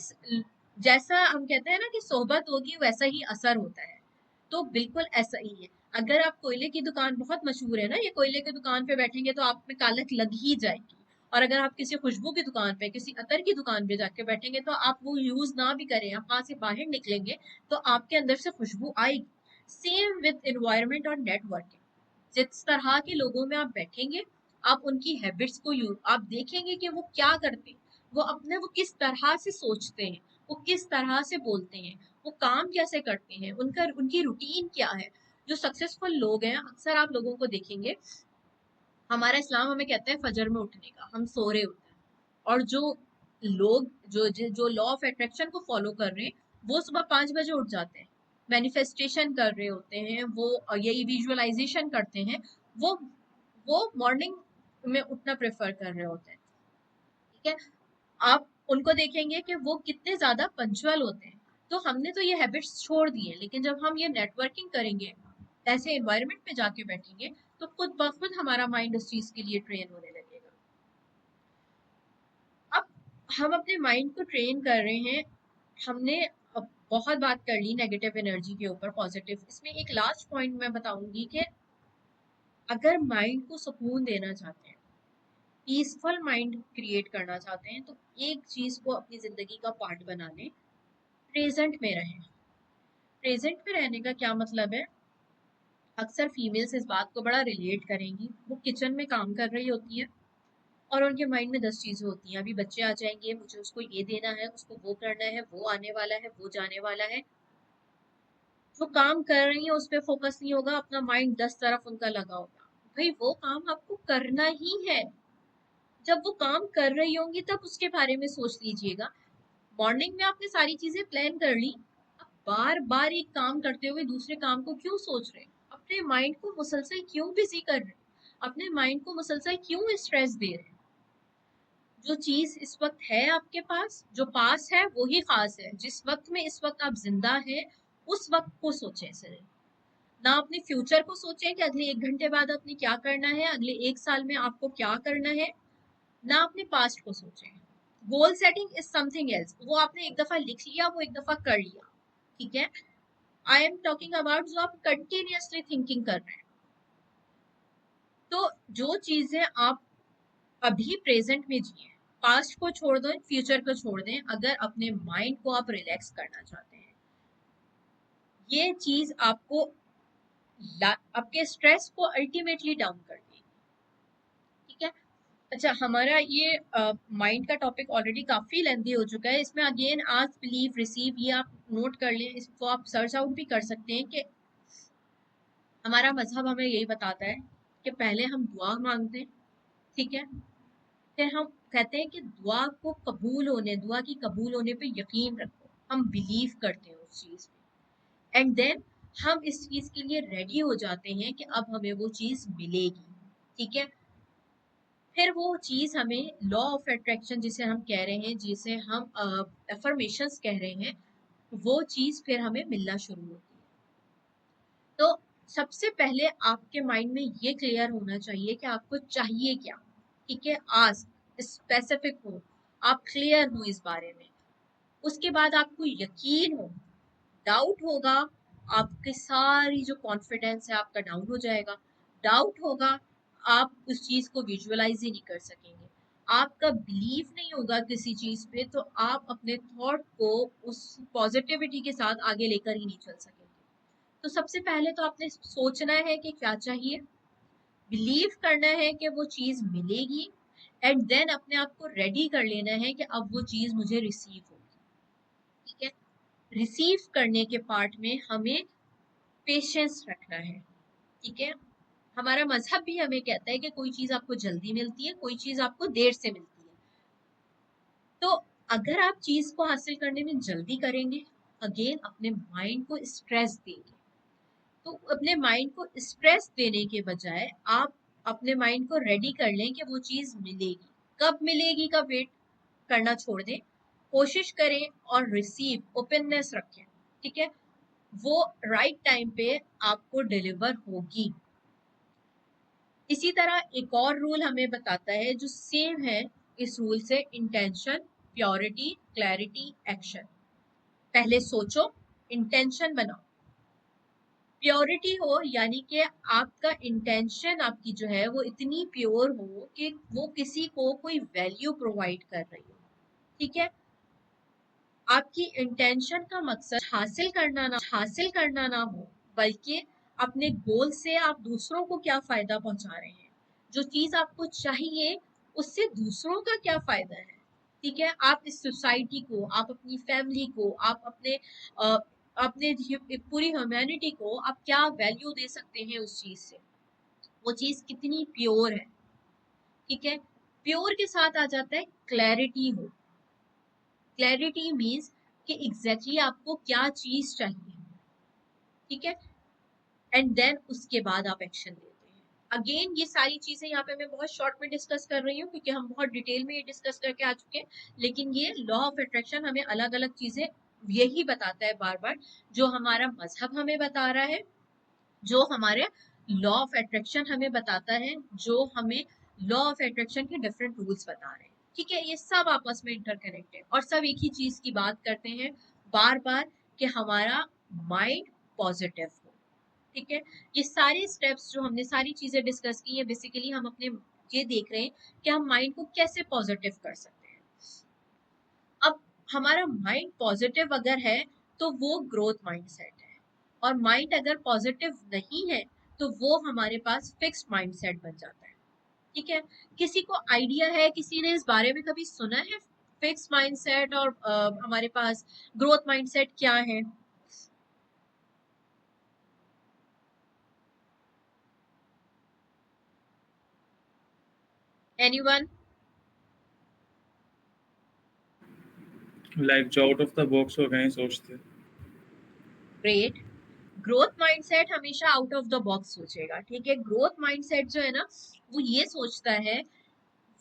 जैसा हम कहते हैं ना कि सोहबत होगी वैसा ही असर होता है, तो बिल्कुल ऐसा ही है। अगर आप कोयले की दुकान, बहुत मशहूर है ना ये, कोयले की दुकान पे बैठेंगे तो आप में कालख लग ही जाएगी। और अगर आप किसी खुशबू की दुकान पे, किसी अतर की दुकान पे जाके बैठेंगे तो आप वो यूज ना भी करें, आप वहां से बाहर निकलेंगे तो आपके अंदर से खुशबू आएगी। सेम विद इन्वायरमेंट और नेटवर्किंग। जिस तरह के लोगों में आप बैठेंगे, आप उनकी हैबिट्स को आप देखेंगे कि वो क्या करते हैं, वो किस तरह से सोचते हैं, वो किस तरह से बोलते हैं, वो काम कैसे करते हैं, उनकी रूटीन क्या है। जो सक्सेसफुल लोग हैं, अक्सर आप लोगों को देखेंगे, हमारा इस्लाम हमें कहता है फजर में उठने का, हम सो रहे होते हैं। और जो लोग जो लॉ ऑफ अट्रैक्शन को फॉलो कर रहे हैं, वो सुबह 5 बजे उठ जाते हैं, मैनिफेस्टेशन कर रहे होते हैं, वो यही विजुअलाइजेशन करते हैं, वो वो मॉर्निंग में उठना प्रेफर कर रहे होते हैं। ठीक है, आप उनको देखेंगे कि वो कितने ज्यादा पंचुअल होते हैं। तो हमने तो ये हैबिट्स छोड़ दी है, लेकिन जब हम ये नेटवर्किंग करेंगे, ऐसे एनवायरनमेंट में जाके बैठेंगे, तो खुद ब खुद हमारा माइंड उस चीज के लिए ट्रेन होने लगेगा। अब हम अपने माइंड को ट्रेन कर रहे हैं, हमने अब बहुत बात कर ली नेगेटिव एनर्जी के ऊपर, पॉजिटिव। इसमें एक लास्ट पॉइंट मैं बताऊंगी कि अगर माइंड को सुकून देना चाहते हैं, पीसफुल माइंड क्रिएट करना चाहते हैं, तो एक चीज को अपनी जिंदगी का पार्ट बना लें, प्रेजेंट में रहें। प्रेजेंट में रहने का क्या मतलब है? अक्सर फीमेल्स इस बात को बड़ा रिलेट करेंगी। वो किचन में काम कर रही होती है और उनके माइंड में 10 चीजें होती हैं, अभी बच्चे आ जाएंगे, मुझे उसको ये देना है, उसको वो करना है, वो आने वाला है, वो जाने वाला है। जो काम कर रही है उस पर फोकस नहीं होगा, अपना माइंड 10 तरफ उनका लगा होगा। भाई वो काम आपको करना ही है, जब वो काम कर रही होंगी तब उसके बारे में सोच लीजिएगा। मॉर्निंग में आपने सारी चीजें प्लान कर ली, अब बार बार एक काम करते हुए दूसरे काम को क्यों सोच रहे हैं? अपने माइंड को मुसलसल क्यों बिजी कर रहे हैं? अपने माइंड को मुसलसल क्यों स्ट्रेस दे रहे हैं? जो चीज इस वक्त है आपके पास, जो पास है वो ही खास है। जिस वक्त में इस वक्त आप जिंदा हैं, उस वक्त को सोचें सिर्फ। ना अपने फ्यूचर को सोचें कि अगले 1 घंटे बाद आपने क्या करना है, अगले 1 साल में आपको क्या करना है। ना अपने पास्ट को सोचें। Goal setting is something else, वो आपने एक दफा लिख लिया, वो एक दफा कर लिया। ठीक है, आई एम टॉकिंग अबाउट जो आप कंटिन्यूअसली थिंकिंग कर रहे हैं। तो जो चीजें आप अभी प्रेजेंट में जिए, पास्ट को छोड़ दो, फ्यूचर को छोड़ दें, अगर अपने माइंड को आप रिलैक्स करना चाहते हैं, ये चीज आपको आपके स्ट्रेस को अल्टीमेटली डाउन कर देगी। ठीक है, अच्छा, हमारा ये माइंड का टॉपिक ऑलरेडी काफी लेंथी हो चुका है। इसमें अगेन आज बिलीव रिसीव, ये आप नोट कर लें, इसको आप सर्च आउट भी कर सकते हैं कि हमारा मजहब हमें यही बताता है कि पहले हम दुआ मांगते हैं, ठीक है, फिर हम कहते हैं कि दुआ की कबूल होने पे यकीन रखो, हम बिलीव करते हैं उस चीज पे, एंड देन हम इस चीज के लिए रेडी हो जाते हैं कि अब हमें वो चीज मिलेगी, ठीक है। फिर वो चीज हमें लॉ ऑफ अट्रैक्शन जिसे हम कह रहे हैं, जिसे हम अफर्मेशंस कह रहे हैं, वो चीज फिर हमें मिलना शुरू होती है। तो सबसे पहले आपके माइंड में ये क्लियर होना चाहिए कि आपको चाहिए क्या, ठीक है। आस्क, स्पेसिफिक हो, आप क्लियर हो इस बारे में। उसके बाद आपको यकीन हो, डाउट होगा, आपकी सारी जो कॉन्फिडेंस है आपका डाउन हो जाएगा। डाउट होगा, आप उस चीज को विजुअलाइज ही नहीं कर सकेंगे। आपका बिलीव नहीं होगा किसी चीज पे, तो आप अपने थॉट को उस पॉजिटिविटी के साथ आगे लेकर ही नहीं चल सकेंगे। तो सबसे पहले तो आपने सोचना है कि क्या चाहिए, बिलीव करना है कि वो चीज मिलेगी, एंड देन अपने आप को रेडी कर लेना है कि अब वो चीज मुझे रिसीव होगी, ठीक है। रिसीव करने के पार्ट में हमें पेशेंस रखना है, ठीक है। हमारा मजहब भी हमें कहता है कि कोई चीज आपको जल्दी मिलती है, कोई चीज आपको देर से मिलती है। तो अगर आप चीज को हासिल करने में जल्दी करेंगे, अगेन अपने माइंड को स्ट्रेस देंगे, तो अपने माइंड को स्ट्रेस देने के बजाय आप अपने माइंड को रेडी कर लें कि वो चीज मिलेगी। कब मिलेगी का वेट करना छोड़ दें, कोशिश करें और रिसीव ओपननेस रखें, ठीक है। वो राइट टाइम पे आपको डिलीवर होगी। इसी तरह एक और रूल हमें बताता है जो सेम है इस रूल से, इंटेंशन, प्योरिटी, क्लैरिटी, एक्शन। पहले सोचो, इंटेंशन बनाओ, प्योरिटी हो, यानी कि आपका इंटेंशन आपकी जो है वो इतनी प्योर हो कि वो किसी को कोई वैल्यू प्रोवाइड कर रही हो, ठीक है। आपकी इंटेंशन का मकसद हासिल करना ना हो, बल्कि अपने गोल से आप दूसरों को क्या फायदा पहुंचा रहे हैं, जो चीज आपको चाहिए उससे दूसरों का क्या फायदा है, ठीक है। आप इस सोसाइटी को, आप अपनी फैमिली को, आप अपने पूरी ह्यूमैनिटी को आप क्या वैल्यू दे सकते हैं उस चीज से, वो चीज कितनी प्योर है, ठीक है। प्योर के साथ आ जाता है क्लैरिटी हो। क्लैरिटी मीन्स कि एग्जैक्टली आपको क्या चीज चाहिए, ठीक है, एंड देन उसके बाद आप एक्शन लेते हैं। अगेन ये सारी चीजें यहाँ पे मैं बहुत शॉर्ट में डिस्कस कर रही हूँ क्योंकि हम बहुत डिटेल में ये डिस्कस करके आ चुके हैं, लेकिन ये लॉ ऑफ अट्रैक्शन हमें अलग अलग चीजें यही बताता है बार बार, जो हमारा मजहब हमें बता रहा है, जो हमारे लॉ ऑफ अट्रैक्शन हमें बताता है, जो हमें लॉ ऑफ अट्रैक्शन के डिफरेंट रूल्स बता रहे हैं, ठीक है। ये सब आपस में इंटरकनेक्ट है और सब एक ही चीज की बात करते हैं बार बार, कि हमारा माइंड पॉजिटिव हो, ठीक है। ये सारे स्टेप्स जो हमने सारी चीजें डिस्कस की है, बेसिकली हम अपने ये देख रहे हैं कि हम माइंड को कैसे पॉजिटिव कर सकते हैं। अब हमारा माइंड पॉजिटिव अगर है तो वो ग्रोथ माइंडसेट है, और माइंड अगर पॉजिटिव नहीं है तो वो हमारे पास फिक्स्ड माइंडसेट बन जाता है, ठीक है। किसी को आइडिया है, किसी ने इस बारे में कभी सुना है फिक्स्ड माइंडसेट और हमारे पास ग्रोथ माइंडसेट क्या है? एनीवन? लाइक जो आउट ऑफ द बॉक्स हो गए सोचते। ग्रेट। ग्रोथ माइंडसेट हमेशा आउट ऑफ द बॉक्स सोचेगा, ठीक है। ग्रोथ माइंडसेट जो है ना, वो ये सोचता है,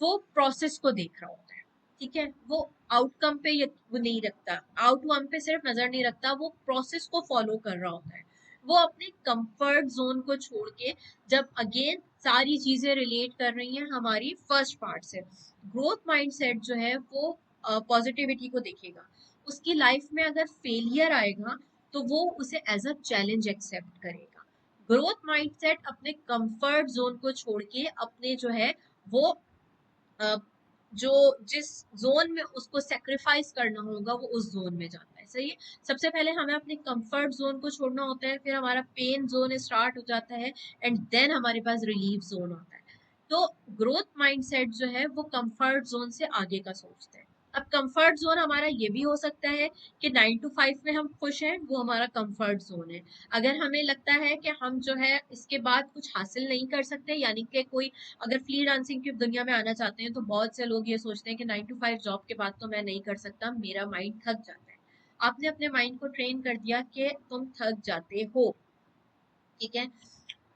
वो प्रोसेस को देख रहा होता है, ठीक है। वो आउटकम पे वो नहीं रखता, आउटकम पे सिर्फ नजर नहीं रखता, वो प्रोसेस को फॉलो कर रहा होता है। वो अपने कंफर्ट जोन को छोड़ के, जब अगेन सारी चीजें रिलेट कर रही हैं हमारी फर्स्ट पार्ट से, ग्रोथ माइंडसेट जो है वो पॉजिटिविटी को देखेगा। उसकी लाइफ में अगर फेलियर आएगा तो वो उसे एज अ चैलेंज एक्सेप्ट करेगा। ग्रोथ माइंडसेट अपने कंफर्ट जोन को छोड़ के अपने जो है वो जो जिस जोन में उसको सेक्रीफाइस करना होगा वो उस जोन में जाता है, सही है। सबसे पहले हमें अपने कंफर्ट जोन को छोड़ना होता है, फिर हमारा पेन जोन स्टार्ट हो जाता है, एंड देन हमारे पास रिलीफ जोन होता है। तो ग्रोथ माइंडसेट जो है वो कंफर्ट जोन से आगे का सोचता है। अब कंफर्ट जोन हमारा ये भी हो सकता है कि 9 to 5 में हम खुश हैं, वो हमारा कंफर्ट जोन है। अगर हमें लगता है कि हम जो है इसके बाद कुछ हासिल नहीं कर सकते, यानी कि कोई अगर फ्री डांसिंग की दुनिया में आना चाहते हैं, तो बहुत से लोग ये सोचते हैं कि 9 to 5 जॉब के बाद तो मैं नहीं कर सकता, मेरा माइंड थक जाता है। आपने अपने माइंड को ट्रेन कर दिया कि तुम थक जाते हो, ठीक है।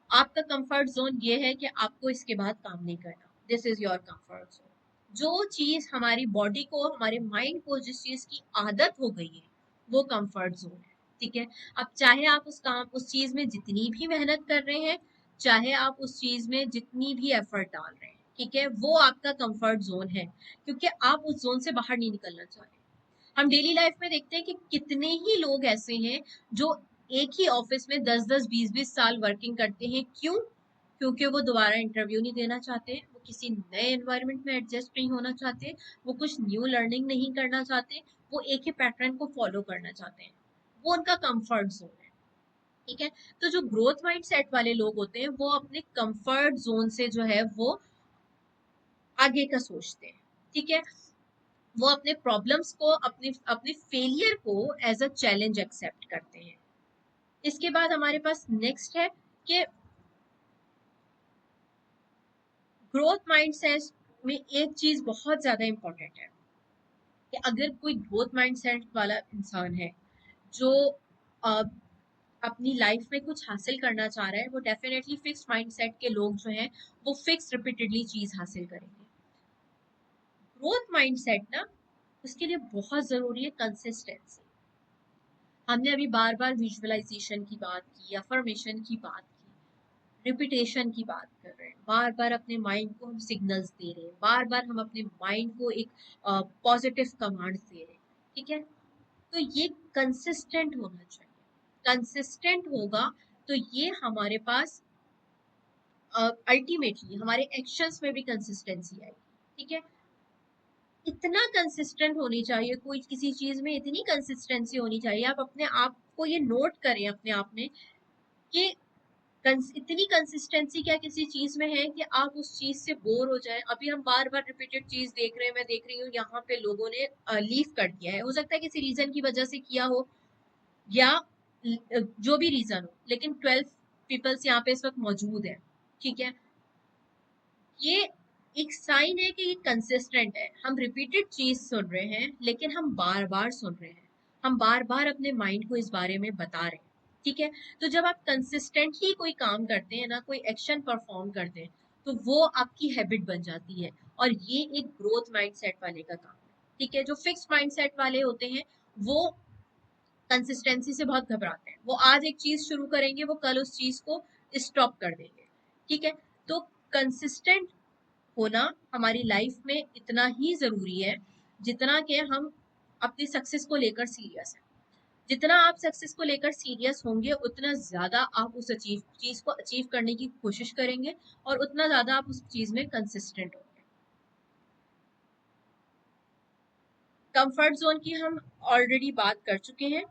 आपका कंफर्ट जोन ये है कि आपको इसके बाद काम नहीं करना, this is your comfort zone. जो चीज हमारी बॉडी को, हमारे माइंड को जिस चीज की आदत हो गई है, वो कंफर्ट जोन है, ठीक है। अब चाहे आप उस चीज में जितनी भी मेहनत कर रहे हैं, चाहे आप उस चीज में जितनी भी एफर्ट डाल रहे हैं, ठीक है, वो आपका कंफर्ट जोन है, क्योंकि आप उस जोन से बाहर नहीं निकलना चाह रहे। हम डेली लाइफ में देखते हैं कि कितने ही लोग ऐसे हैं जो एक ही ऑफिस में 10-10, 20-20 साल वर्किंग करते हैं। क्यों? क्योंकि वो दोबारा इंटरव्यू नहीं देना चाहते, वो किसी नए एनवायरनमेंट में एडजस्ट नहीं होना चाहते, वो कुछ न्यू लर्निंग नहीं करना चाहते, वो एक ही पैटर्न को फॉलो करना चाहते हैं, वो उनका कंफर्ट जोन है, ठीक है। तो जो ग्रोथ माइंड सेट वाले लोग होते हैं, वो अपने कंफर्ट जोन से जो है वो आगे का सोचते हैं, ठीक है। वो अपने प्रॉब्लम्स को, अपने अपने फेलियर को एज अ चैलेंज एक्सेप्ट करते हैं। इसके बाद हमारे पास नेक्स्ट है कि ग्रोथ माइंडसेट में एक चीज बहुत ज्यादा इंपॉर्टेंट है कि अगर कोई ग्रोथ माइंडसेट वाला इंसान है जो अ, अपनी लाइफ में कुछ हासिल करना चाह रहा है, वो डेफिनेटली फिक्स माइंडसेट के लोग जो हैं वो फिक्स रिपीटेडली चीज हासिल करेंगे। ग्रोथ माइंडसेट ना, उसके लिए बहुत जरूरी है कंसिस्टेंसी। हमने अभी बार बार विजुअलाइजेशन की बात की, अफर्मेशन की बात की, रिपीटेशन की बात कर रहे हैं, बार बार अपने माइंड को हम सिग्नल्स दे रहे हैं, बार बार हम अपने माइंड को एक पॉजिटिव कमांड्स दे रहे हैं, ठीक है। तो ये कंसिस्टेंट होना चाहिए। कंसिस्टेंट होगा तो ये हमारे पास अल्टीमेटली हमारे एक्शंस में भी कंसिस्टेंसी आएगी, ठीक है। इतना कंसिस्टेंट होनी चाहिए, कोई किसी चीज में इतनी कंसिस्टेंसी होनी चाहिए, आप अपने आप को ये नोट करें अपने आप में कि इतनी कंसिस्टेंसी क्या किसी चीज में है कि आप उस चीज से बोर हो जाए। अभी हम बार बार रिपीटेड चीज देख रहे हैं, मैं देख रही हूँ यहाँ पे लोगों ने लीव कर दिया है, हो सकता है किसी रीजन की वजह से किया हो, या जो भी रीजन हो, लेकिन 12 पीपल्स यहाँ पे इस वक्त मौजूद है, ठीक है। ये एक साइन है कि ये कंसिस्टेंट है। हम रिपीटेड चीज सुन रहे हैं, लेकिन हम बार बार सुन रहे हैं, हम बार बार अपने माइंड को इस बारे में बता रहे हैं, ठीक है। तो जब आप कंसिस्टेंटली कोई काम करते हैं ना, कोई एक्शन परफॉर्म करते हैं, तो वो आपकी हैबिट बन जाती है, और ये एक ग्रोथ माइंडसेट वाले का काम है, ठीक है। जो फिक्स माइंडसेट वाले होते हैं, वो कंसिस्टेंसी से बहुत घबराते हैं, वो आज एक चीज शुरू करेंगे, वो कल उस चीज को स्टॉप कर देंगे, ठीक है। तो कंसिस्टेंट होना हमारी लाइफ में इतना ही जरूरी है जितना कि हम अपनी सक्सेस को लेकर सीरियस हैं। जितना आप सक्सेस को लेकर सीरियस होंगे, उतना ज्यादा आप उस चीज को अचीव करने की कोशिश करेंगे, और उतना ज्यादा आप उस चीज में कंसिस्टेंट होंगे। कंफर्ट जोन की हम ऑलरेडी बात कर चुके हैं।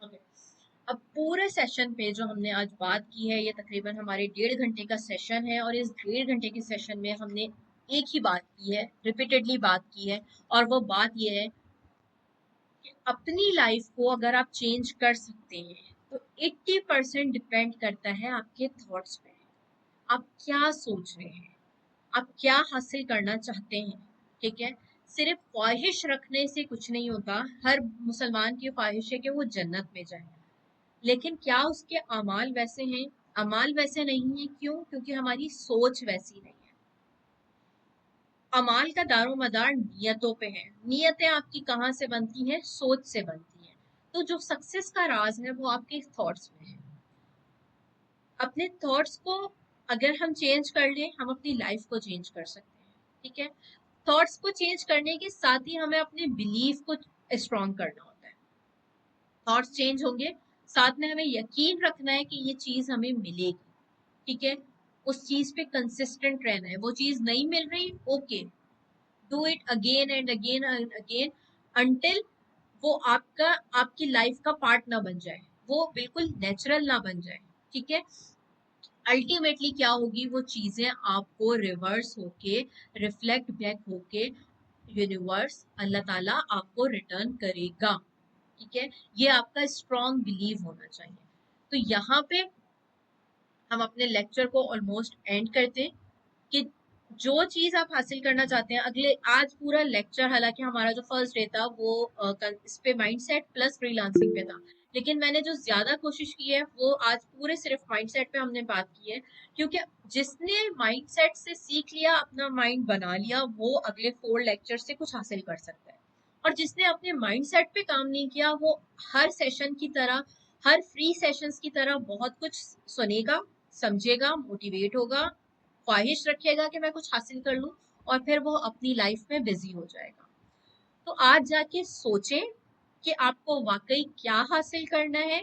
Okay. अब पूरे सेशन पे जो हमने आज बात की है, ये तकरीबन हमारे 1.5 घंटे का सेशन है, और इस 1.5 घंटे के सेशन में हमने एक ही बात की है, रिपीटेडली बात की है, और वो बात ये है कि अपनी लाइफ को अगर आप चेंज कर सकते हैं, तो 80% डिपेंड करता है आपके थॉट्स पे। आप क्या सोच रहे हैं, आप क्या हासिल करना चाहते हैं, ठीक है। सिर्फ ख्वाहिश रखने से कुछ नहीं होता। हर मुसलमान की ख्वाहिश है कि वो जन्नत में जाए, लेकिन क्या उसके अमाल वैसे हैं? अमाल वैसे नहीं है। क्यों? क्योंकि हमारी सोच वैसी नहीं है। अमाल का दारोमदार नियतों पे है। नियतें आपकी कहाँ से बनती हैं? सोच से बनती हैं। तो जो सक्सेस का राज है वो आपके थॉट्स में है। अपने थॉट्स को अगर हम चेंज कर लें, हम अपनी लाइफ को चेंज कर सकते हैं, ठीक है। थॉट्स को चेंज करने के साथ ही हमें अपने बिलीफ को स्ट्रॉन्ग करना होता है। थॉट्स चेंज होंगे, साथ में हमें यकीन रखना है कि ये चीज हमें मिलेगी, ठीक है। उस चीज पे कंसिस्टेंट रहना है। वो चीज नहीं मिल रही, okay, do it again and again and again, until वो आपकी लाइफ का पार्ट ना बन जाए, वो बिल्कुल नेचुरल ना बन जाए, ठीक है। अल्टीमेटली क्या होगी, वो चीजें आपको रिवर्स होके, रिफ्लेक्ट बैक होके यूनिवर्स, अल्लाह ताला आपको रिटर्न करेगा, ठीक है। ये आपका स्ट्रॉन्ग बिलीव होना चाहिए। तो यहाँ पे हम अपने लेक्चर को ऑलमोस्ट एंड करते हैं कि जो चीज आप हासिल करना चाहते हैं, अगले आज पूरा लेक्चर, हालांकि हमारा जो फर्स्ट डे था वो इस पे माइंडसेट प्लस फ्रीलांसिंग पे था, लेकिन मैंने जो ज्यादा कोशिश की है वो आज पूरे सिर्फ माइंडसेट पे हमने बात की है, क्योंकि जिसने माइंडसेट से सीख लिया, अपना माइंड बना लिया, वो अगले 4 लेक्चर से कुछ हासिल कर सकता है। और जिसने अपने माइंडसेट पे काम नहीं किया, वो हर सेशन की तरह, हर फ्री सेशंस की तरह बहुत कुछ सुनेगा, समझेगा, मोटिवेट होगा, ख्वाहिश रखेगा कि मैं कुछ हासिल कर लूं, और फिर वो अपनी लाइफ में बिजी हो जाएगा। तो आज जाके सोचें कि आपको वाकई क्या हासिल करना है,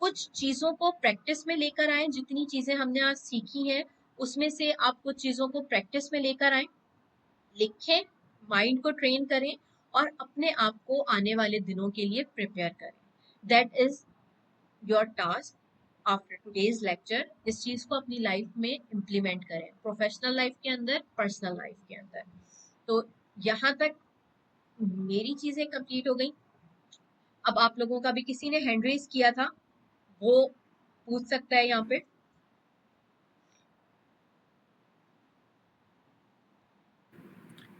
कुछ चीजों को प्रैक्टिस में लेकर आए, जितनी चीजें हमने आज सीखी हैं उसमें से आप कुछ चीजों को प्रैक्टिस में लेकर आए, लिखें, माइंड को ट्रेन करें, और अपने आप को आने वाले दिनों के लिए प्रिपेयर करें। That is your task after today's lecture. इस चीज को अपनी लाइफ में इम्प्लीमेंट करें, प्रोफेशनल लाइफ के अंदर, पर्सनल लाइफ के अंदर। तो यहाँ तक मेरी चीजें कंप्लीट हो गई। अब आप लोगों का भी किसी ने हैंड रेज किया था, वो पूछ सकता है यहाँ पे।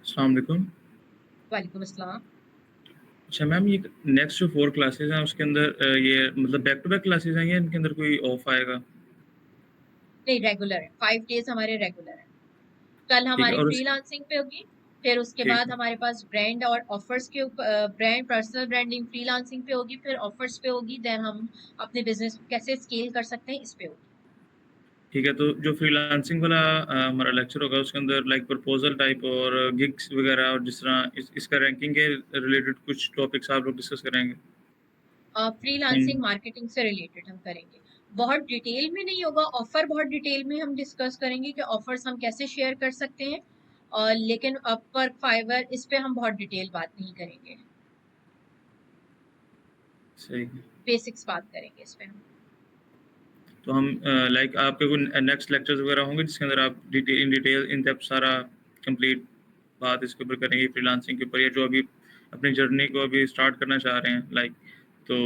अस्सलाम वालेकुम। वालेकुम अस्सलाम। अच्छा मैम, ये नेक्स्ट जो 4 क्लासेस हैं उसके अंदर ये मतलब बैक टू बैक क्लासेस हैं या इनके अंदर कोई ऑफ आएगा? नहीं, रेगुलर है, 5 डेज हमारे रेगुलर है। कल ठीक है। हमारी और उस फ्रीलांसिंग पे होगी, फिर उसके ठीक बाद है। हमारे पास ब्रांड और ऑफर्स के ऊपर, ब्रांड पर्सनल ब्रांडिंग फ्रीलांसिंग पे होगी, फिर ऑफर्स पे होगी, देन हम अपने बिजनेस को कैसे स्केल कर सकते हैं इस पे होगी। ठीक है, तो जो फ्रीलांसिंग वाला हमारा लेक्चर होगा उसके अंदर लाइक प्रपोजल टाइप और गिग्स वगैरह, और जिस तरह इसका रैंकिंग के रिलेटेड कुछ टॉपिक्स आप लोग डिस्कस करेंगे। फ्रीलांसिंग मार्केटिंग से रिलेटेड हम करेंगे, बहुत डिटेल में नहीं होगा, ऑफर बहुत डिटेल में हम डिस्कस करेंगे कि ऑफर्स हम कैसे शेयर कर सकते हैं, लेकिन अपवर्क, फाइवर, इस पे हम बहुत डिटेल बात नहीं करेंगे, सही है। बेसिक्स बात करेंगे इस पे हम। तो हम लाइक आपके कोई नेक्स्ट लेक्चर्स वगैरह होंगे जिसके अंदर आप डिटेल इन डेप्थ सारा कंप्लीट बात इसके ऊपर करेंगे, फ्रीलांसिंग के ऊपर, या जो अभी अपनी जर्नी को अभी स्टार्ट करना चाह रहे हैं लाइक, तो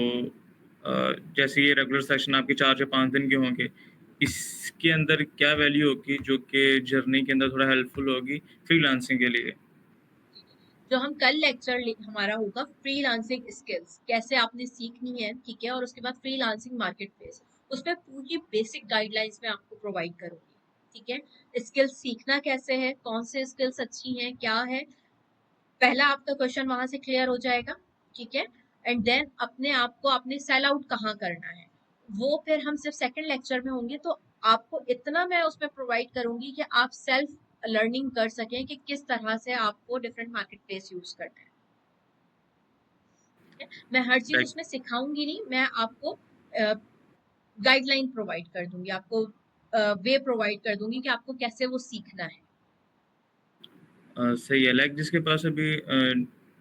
जैसे ये रेगुलर सेशन आपके 4 से 5 दिन के होंगे, इसके अंदर क्या वैल्यू होगी जो कि जर्नी के अंदर थोड़ा हेल्पफुल होगी फ्रीलांसिंग के लिए? जो हम कल लेक्चर हमारा होगा फ्रीलांसिंग स्किल्स, कैसे आपने सीखनी है, ठीक है, और उसके बाद फ्रीलांसिंग मार्केट प्लेस, उसमें पूरी बेसिक गाइडलाइंस मैं आपको प्रोवाइड करूंगी, ठीक है। स्किल्स सीखना कैसे है, कौन से स्किल्स अच्छी हैं, क्या है, पहला आपका क्वेश्चन वहां से क्लियर हो जाएगा, ठीक है। एंड देन अपने आप को आपने सेल आउट कहाँ करना है, वो फिर हम सिर्फ सेकंड लेक्चर में होंगे, तो आपको इतना मैं उसमें प्रोवाइड करूंगी कि आप सेल्फ लर्निंग कर सकें कि किस तरह से आपको डिफरेंट मार्केट प्लेस यूज करना है, ठीक है? मैं हर चीज लाइक उसमें सिखाऊंगी नहीं, मैं आपको गाइडलाइन प्रोवाइड कर दूंगी, आपको वे प्रोवाइड कर दूंगी कि आपको कैसे वो सीखना है। सही है, लाइक जिसके पास अभी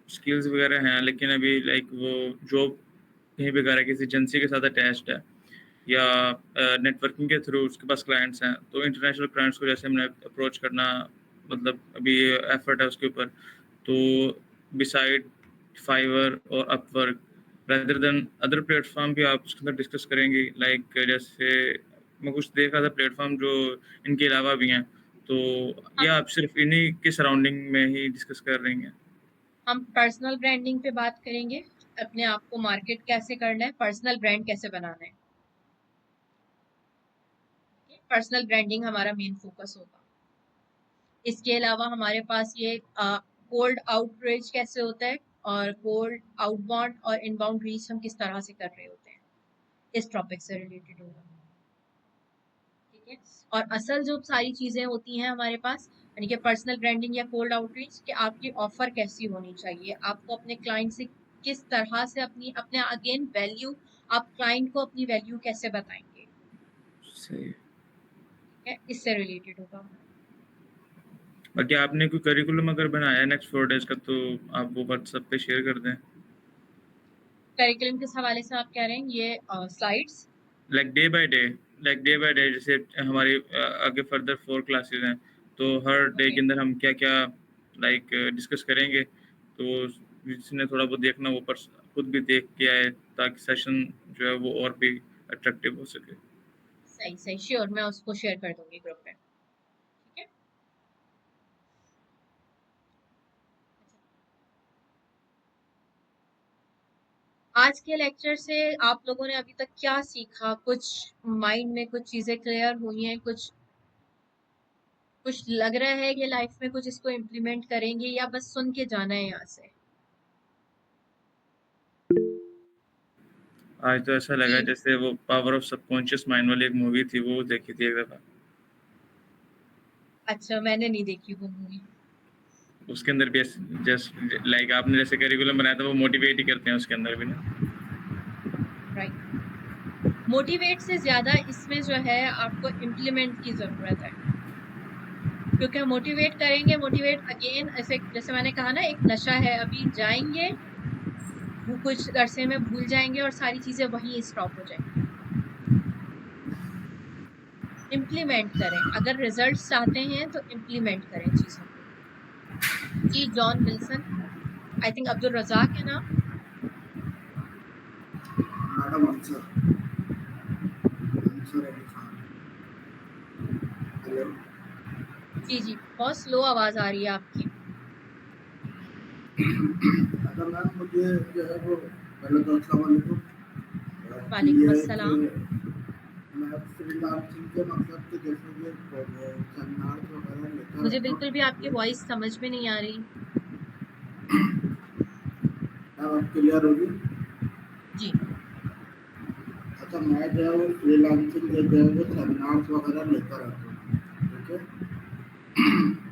स्किल्स वगैरह हैं लेकिन अभी लाइक वो जॉब कहीं पे कर रहा है, किसी एजेंसी के साथ अटैच्ड है, या नेटवर्किंग के थ्रू उसके पास क्लाइंट्स हैं, तो इंटरनेशनल क्लाइंट्स को जैसे हमने अप्रोच करना, मतलब अभी एफर्ट है उसके ऊपर, तो बिसाइड फाइवर और Upwork rather than other platform भी आप उसके अंदर डिस्कस करेंगे, लाइक जैसे मैं कुछ देख रहा था प्लेटफॉर्म जो इनके अलावा भी हैं, तो हम या आप सिर्फ इन्हीं के सराउंडिंग में ही डिस्कस कर रही हैं? हम पर्सनल ब्रांडिंग पे बात करेंगे, अपने आप को मार्केट कैसे करना है, पर्सनल ब्रांड कैसे बनाना है, पर्सनल ब्रांडिंग हमारा मेन फोकस होगा। इसके अलावा हमारे पास ये कोल्ड आउटरीच कैसे होता है, और कोल्ड आउटबाउंड और इनबाउंड रीच हम किस तरह से कर रहे होते हैं, इस टॉपिक से रिलेटेड होगा, ठीक है। और असल जो सारी चीजें होती हैं हमारे पास, यानी कि पर्सनल ब्रांडिंग या कोल्ड आउटरीच, कि आपकी ऑफर कैसी होनी चाहिए, आपको अपने क्लाइंट से किस तरह से अपने अगेन वैल्यू, आप क्लाइंट को अपनी वैल्यू कैसे बताएंगे, सही। ठीक है, इससे रिलेटेड होगा। बाकी आपने कोई करिकुलम अगर बनाया है नेक्स्ट 4 डेज का, तो आप वो व्हाट्सएप पे शेयर कर दें। करिकुलम किस हवाले से आप कह रहे हैं? ये slides like day by day जैसे हमारी आगे फर्दर 4 क्लासेस हैं, तो हर डे ओके के अंदर हम क्या-क्या लाइक डिस्कस करेंगे, तो जिसने थोड़ा बहुत देखना वो खुद भी देख के आए, ताकि सेशन जो है वो और भी अट्रैक्टिव हो सके। सही सही, श्योर, मैं उसको शेयर कर दूंगी ग्रुप में। ठीक है। आज के लेक्चर से आप लोगों ने अभी तक क्या सीखा? कुछ माइंड में कुछ चीजें क्लियर हुई हैं? कुछ लग रहा है कि लाइफ में कुछ इसको इम्प्लीमेंट करेंगे, या बस सुन के जाना है यहाँ से? आज तो ऐसा लगा जी। जैसे वो पावर ऑफ सबकॉन्शियस माइंड वाली एक मूवी थी, वो देखी थी एक दफ़ा। अच्छा, मैंने नहीं देखी वो मूवी। उसके अंदर भी जस्ट लाइक आपने जैसे करिकुलम बनाया था, वो मोटिवेट ही करते हैं उसके अंदर भी ना। राइट। मोटिवेट से ज्यादा इसमें जो है आपको इम्प्लीमेंट की जरूरत है, क्योंकि हम मोटिवेट करेंगे, मोटिवेट अगेन, ऐसे जैसे मैंने कहा ना, एक नशा है, अभी जाएंगे वो कुछ अरसे में भूल जाएंगे और सारी चीजें वहीं स्टॉप हो जाएंगी। इम्प्लीमेंट करें, अगर रिजल्ट चाहते हैं तो इम्प्लीमेंट करें चीजों को। जी, John Wilson, I think Abdul Razak है नाम। मैडम आंसर अली खान। हेलो। जी जी, बहुत स्लो आवाज आ रही है आपकी। अगर मैम मुझे जो है वो पहले तो अस्सलाम वालेकुम। वालेकुम ये है कि अस्सलाम। मैं फ्रीलांसिंग के मतलब कि जैसे कि सेमिनार वगैरह लेता मुझे रहता बिल्कुल भी आपकी हूँ। वॉइस समझ में नहीं आ रही। मैम अब क्लियर होगी? जी। अच्छा, मैं जो है वो फ्रीलांसिंग जो है वो सेमिनार्स वगैरह लेता रहता हूँ, ठीक है।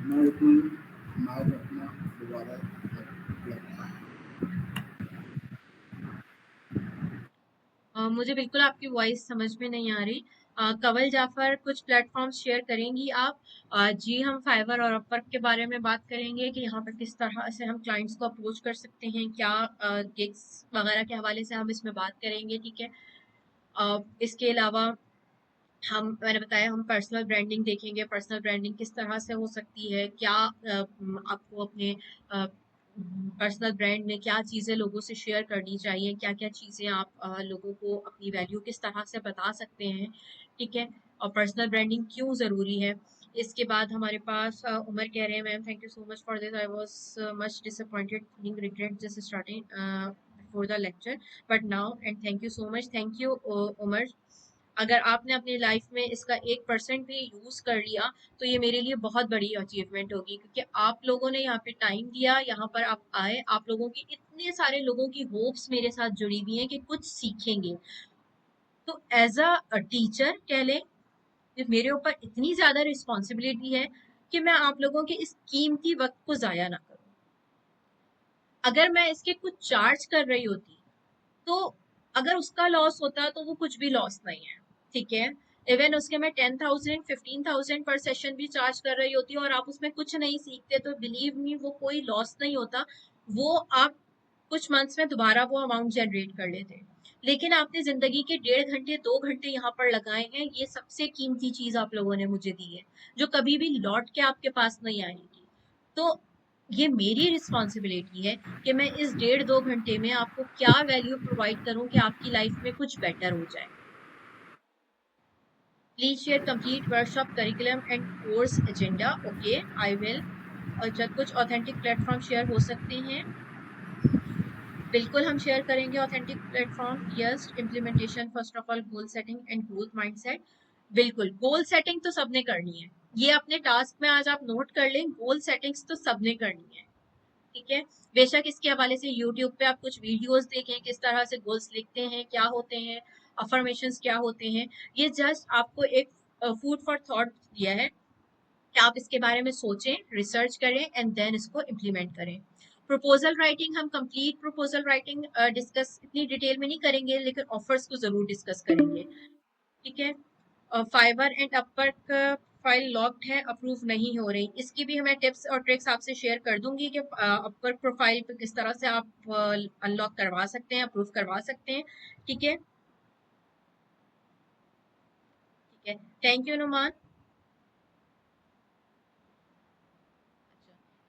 मैं इसमें माइक अपना दोबारा लगता है। मुझे बिल्कुल आपकी वॉइस समझ में नहीं आ रही। कवल जाफर, कुछ प्लेटफॉर्म शेयर करेंगी आप? जी, हम फाइवर और अपवर्क के बारे में बात करेंगे कि यहाँ पर किस तरह से हम क्लाइंट्स को अप्रोच कर सकते हैं, क्या गिग्स वगैरह के हवाले से हम इसमें बात करेंगे। ठीक है। इसके अलावा मैंने बताया, हम पर्सनल ब्रांडिंग देखेंगे, पर्सनल ब्रांडिंग किस तरह से हो सकती है, क्या आपको अपने पर्सनल ब्रांड में क्या चीज़ें लोगों से शेयर करनी चाहिए, क्या क्या चीज़ें आप लोगों को अपनी वैल्यू किस तरह से बता सकते हैं। ठीक है। और पर्सनल ब्रांडिंग क्यों ज़रूरी है। इसके बाद हमारे पास उमर कह रहे हैं, ma'am thank you so much for this, I was much disappointed, feeling regret just starting before the lecture, but now, and thank you so much. Thank you Umar. अगर आपने अपनी लाइफ में इसका 1% भी यूज कर लिया तो ये मेरे लिए बहुत बड़ी अचीवमेंट होगी, क्योंकि आप लोगों ने यहाँ पे टाइम दिया, यहाँ पर आप आए, आप लोगों की, इतने सारे लोगों की होप्स मेरे साथ जुड़ी हुई हैं कि कुछ सीखेंगे। तो एज अ टीचर कह लें, कि मेरे ऊपर इतनी ज्यादा रिस्पॉन्सिबिलिटी है कि मैं आप लोगों के इस कीमती वक्त को जाया ना करूं। अगर मैं इसके कुछ चार्ज कर रही होती तो अगर उसका लॉस होता तो वो कुछ भी लॉस नहीं है। ठीक है। इवन उसके मैं 10,000 15,000 पर सेशन भी चार्ज कर रही होती और आप उसमें कुछ नहीं सीखते तो बिलीव मी वो कोई लॉस नहीं होता। वो आप कुछ मंथ्स में दोबारा वो अमाउंट जनरेट कर लेते। लेकिन आपने जिंदगी के 1.5 घंटे 2 घंटे यहाँ पर लगाए हैं, ये सबसे कीमती चीज आप लोगों ने मुझे दी है, जो कभी भी लौट के आपके पास नहीं आएगी। तो ये मेरी रिस्पॉन्सिबिलिटी है कि मैं इस 1.5 2 घंटे में आपको क्या वैल्यू प्रोवाइड करूं कि आपकी लाइफ में कुछ बेटर हो जाए। Please share complete workshop curriculum and course agenda. Okay, I will. और जब कुछ ऑथेंटिक प्लेटफॉर्म शेयर हो सकते हैं, बिल्कुल हम शेयर करेंगे authentic platform. Yes, implementation first of all, goal setting and growth mindset. बिल्कुल, गोल सेटिंग तो सबने करनी है, ये अपने टास्क में आज आप नोट कर लें, गोल सेटिंग्स तो सबने करनी है। ठीक है। बेशक इसके हवाले से यूट्यूब पे आप कुछ वीडियोस देखें, किस तरह से गोल्स लिखते हैं, क्या होते हैं, अफर्मेशंस क्या होते हैं। ये जस्ट आपको एक फूड फॉर थॉट दिया है कि आप इसके बारे में सोचें, रिसर्च करें एंड देन इसको इम्प्लीमेंट करें। प्रपोजल राइटिंग, हम कंप्लीट प्रपोजल राइटिंग डिस्कस इतनी डिटेल में नहीं करेंगे, लेकिन ऑफर्स को जरूर डिस्कस करेंगे। ठीक है। Fiverr and Upwork file locked है, अप्रूव नहीं हो रही, इसकी भी मैं टिप्स और ट्रिक्स आपसे शेयर कर दूंगी कि वर्क प्रोफाइल पे किस तरह से आप अनलॉक करवा सकते हैं, अप्रूव करवा सकते हैं। ठीक है, ठीक है, थैंक यू नुमान।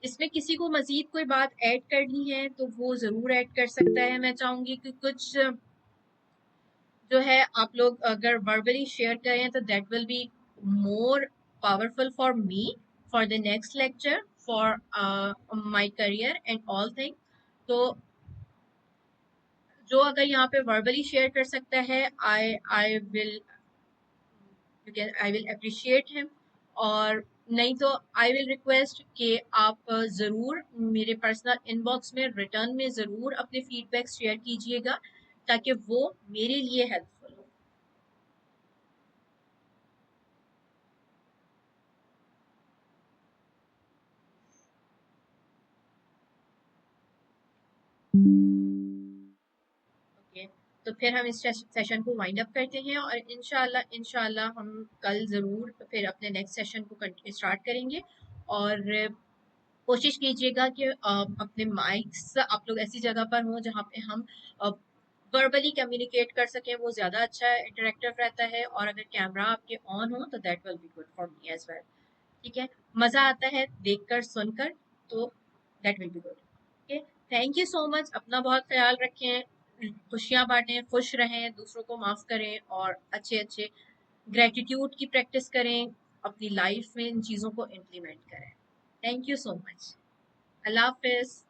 इसमें किसी को मजीद कोई बात ऐड करनी है तो वो ज़रूर ऐड कर सकता है। मैं चाहूँगी कि कुछ जो है आप लोग अगर वर्बली शेयर करें तो that will be more powerful for me for the next lecture for my career and all thing. तो जो अगर यहाँ पे वर्बली शेयर कर सकता है आई विल अप्रिशिएट हिम, और नहीं तो आई विल रिक्वेस्ट कि आप ज़रूर मेरे पर्सनल इनबॉक्स में रिटर्न में ज़रूर अपने फीडबैक शेयर कीजिएगा ताकि वो मेरे लिए हेल्पफुल हो। ओके, तो फिर हम इस सेशन को वाइंड अप करते हैं और इंशाल्लाह हम कल ज़रूर फिर अपने नेक्स्ट सेशन को स्टार्ट करेंगे। और कोशिश कीजिएगा कि अपने माइक्स आप लोग ऐसी जगह पर हों जहाँ पे हम वर्बली कम्युनिकेट कर सकें, वो ज़्यादा अच्छा इंटरेक्टिव रहता है। और अगर कैमरा आपके ऑन हो तो that will be good for me as well. ठीक है, मज़ा आता है देखकर सुनकर, तो that will be good. Okay, thank you so much. अपना बहुत ख्याल रखें, खुशियाँ बांटें, खुश रहें, दूसरों को माफ़ करें और अच्छे अच्छे ग्रेटिट्यूड की प्रैक्टिस करें, अपनी लाइफ में इन चीज़ों को इम्प्लीमेंट करें। Thank you so much. अल्लाह हाफिज़।